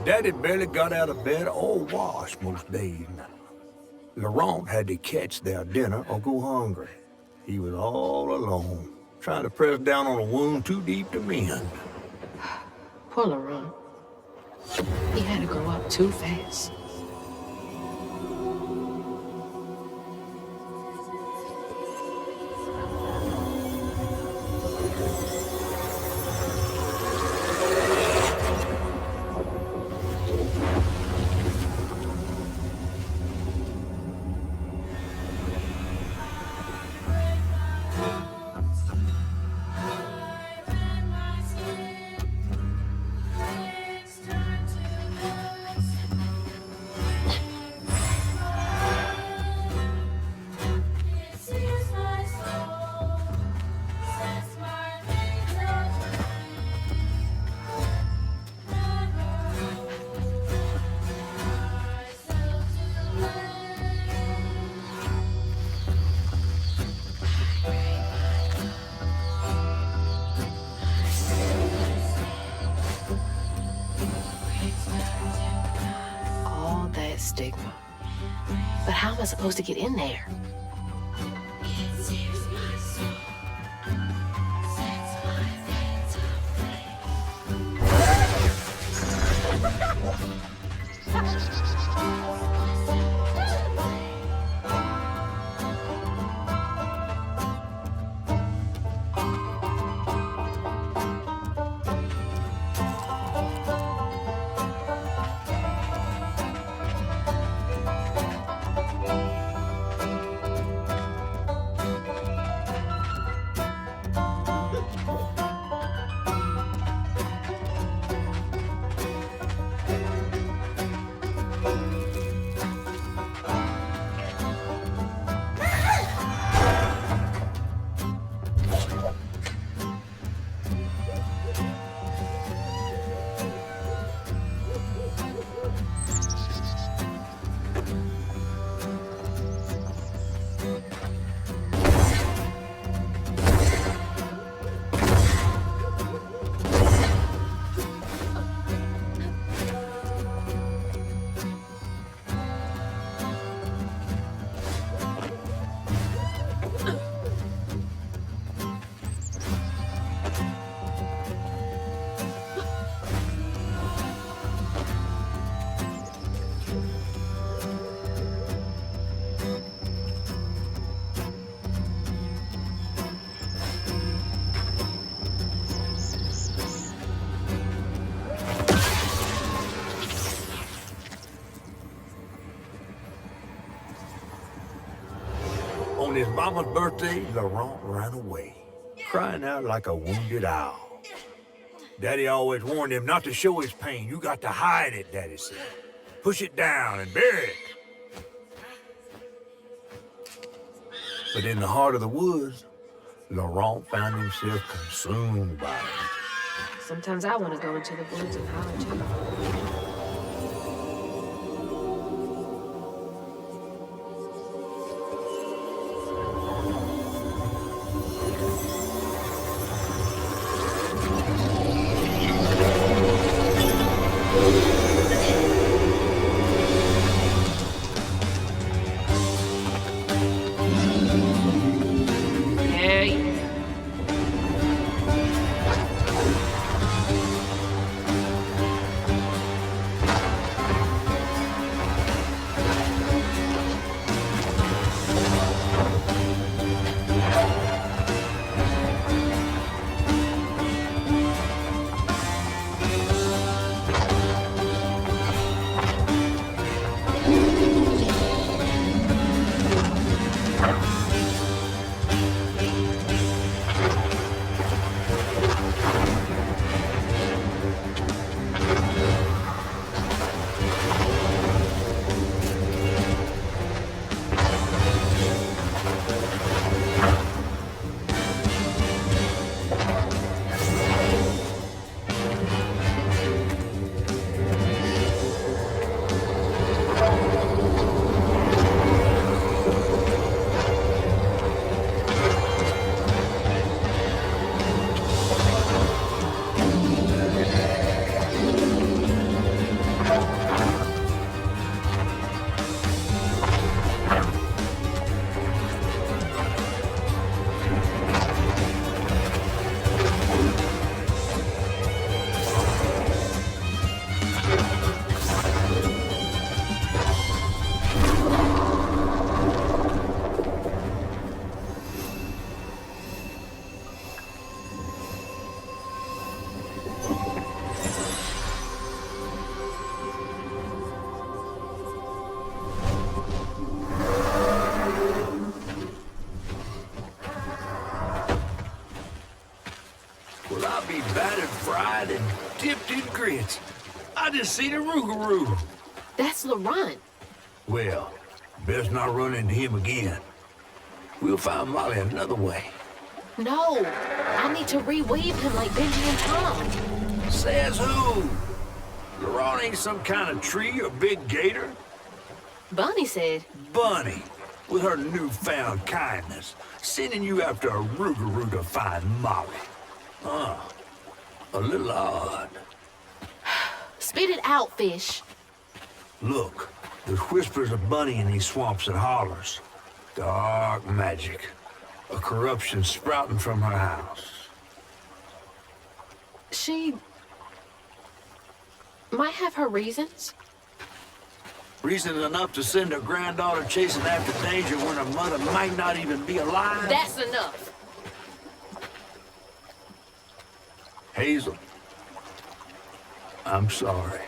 Daddy barely got out of bed or washed most days now. Laurent had to catch their dinner or go hungry. He was all alone, trying to press down on a wound too deep to mend. Poor Laurent. He had to grow up too fast. Stigma. But how am I supposed to get in there? Mama's birthday, Laurent ran away, crying out like a wounded owl. Daddy always warned him not to show his pain. You got to hide it, Daddy said. Push it down and bury it. But in the heart of the woods, Laurent found himself consumed by it. Sometimes I want to go into the woods and hide too. Well, I'll be battered, fried, and dipped in grits. I just seen a rougarou. That's Laurent. Well, best not run into him again. We'll find Molly another way. No, I need to reweave him like Benji and Tom. Says who? Laurent ain't some kind of tree or big gator. Bunny said. Bunny, with her newfound kindness, sending you after a rougarou to find Molly. A little odd. Spit it out, fish. Look, there's whispers of Bunny in these swamps and hollers. Dark magic. A corruption sprouting from her house. She might have her reasons. Reason enough to send her granddaughter chasing after danger when her mother might not even be alive? That's enough. Hazel, I'm sorry.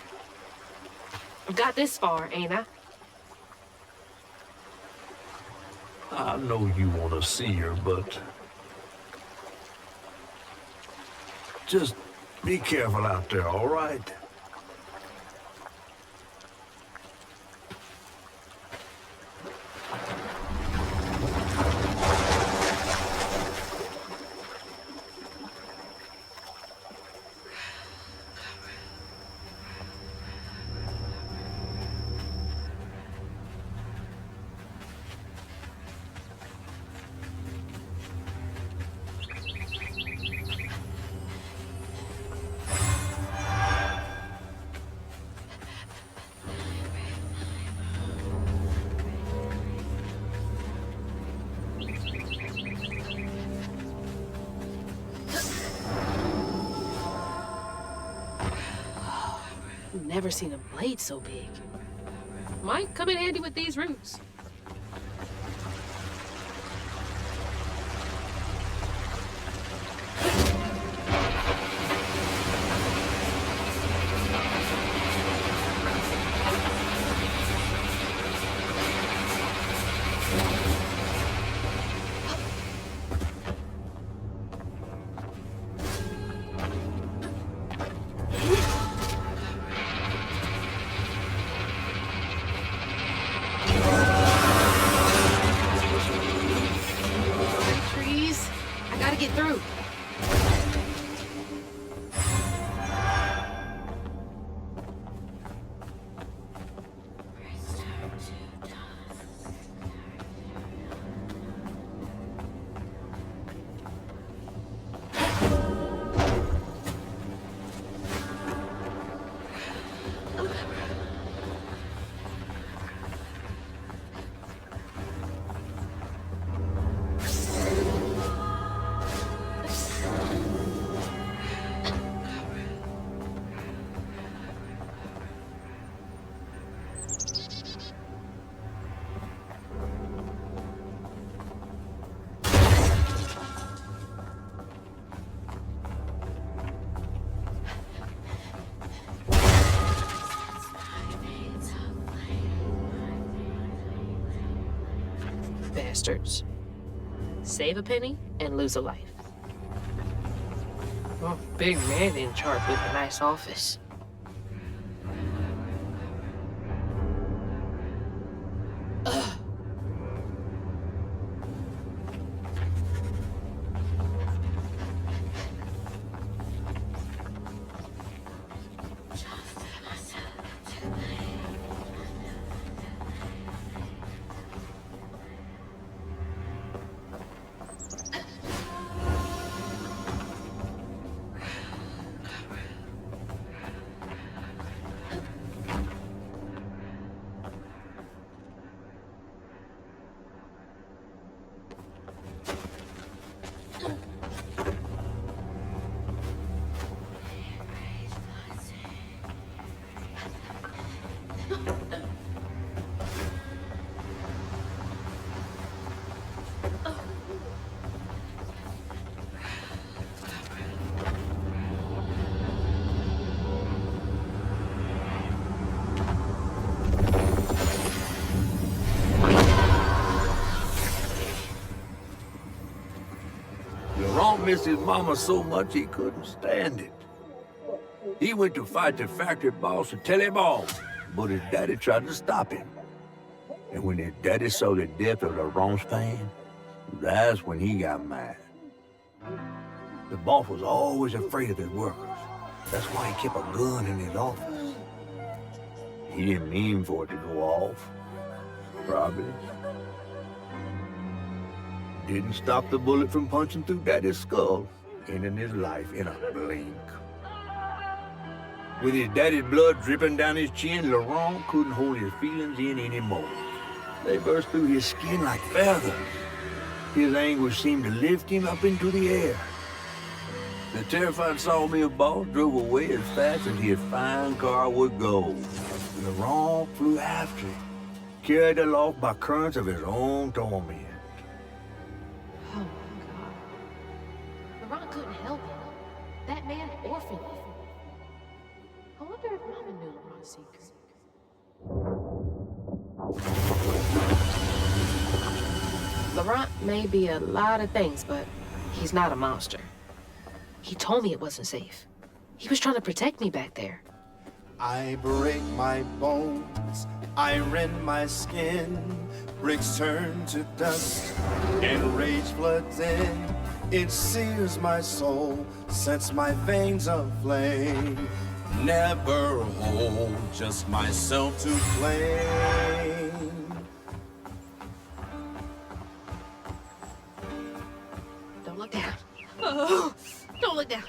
Got this far, ain't I? I know you want to see her, but just be careful out there, all right? Never seen a blade so big. Might come in handy with these roots. get through. Bastards. Save a penny and lose a life. Well, big man in charge with a nice office. Laurent missed his mama so much he couldn't stand it. He went to fight the factory boss to tell him off, but his daddy tried to stop him. And when his daddy saw the death of Laurent's fan, that's when he got mad. The boss was always afraid of his workers. That's why he kept a gun in his office. He didn't mean for it to go off, probably. Didn't stop the bullet from punching through Daddy's skull, ending his life in a blink. With his daddy's blood dripping down his chin, Laurent couldn't hold his feelings in anymore. They burst through his skin like feathers. His anguish seemed to lift him up into the air. The terrified sawmill boss drove away as fast as his fine car would go. Laurent flew after him, carried aloft by currents of his own torment. Oh my God. Laurent couldn't help it. That man orphaned him. I wonder if Mama knew Laurent's secret. Laurent may be a lot of things, but he's not a monster. He told me it wasn't safe. He was trying to protect me back there. I break my bones, I rend my skin, bricks turn to dust, and rage floods in. It sears my soul, sets my veins aflame. Never hold just myself to blame. Don't look down. Oh, don't look down.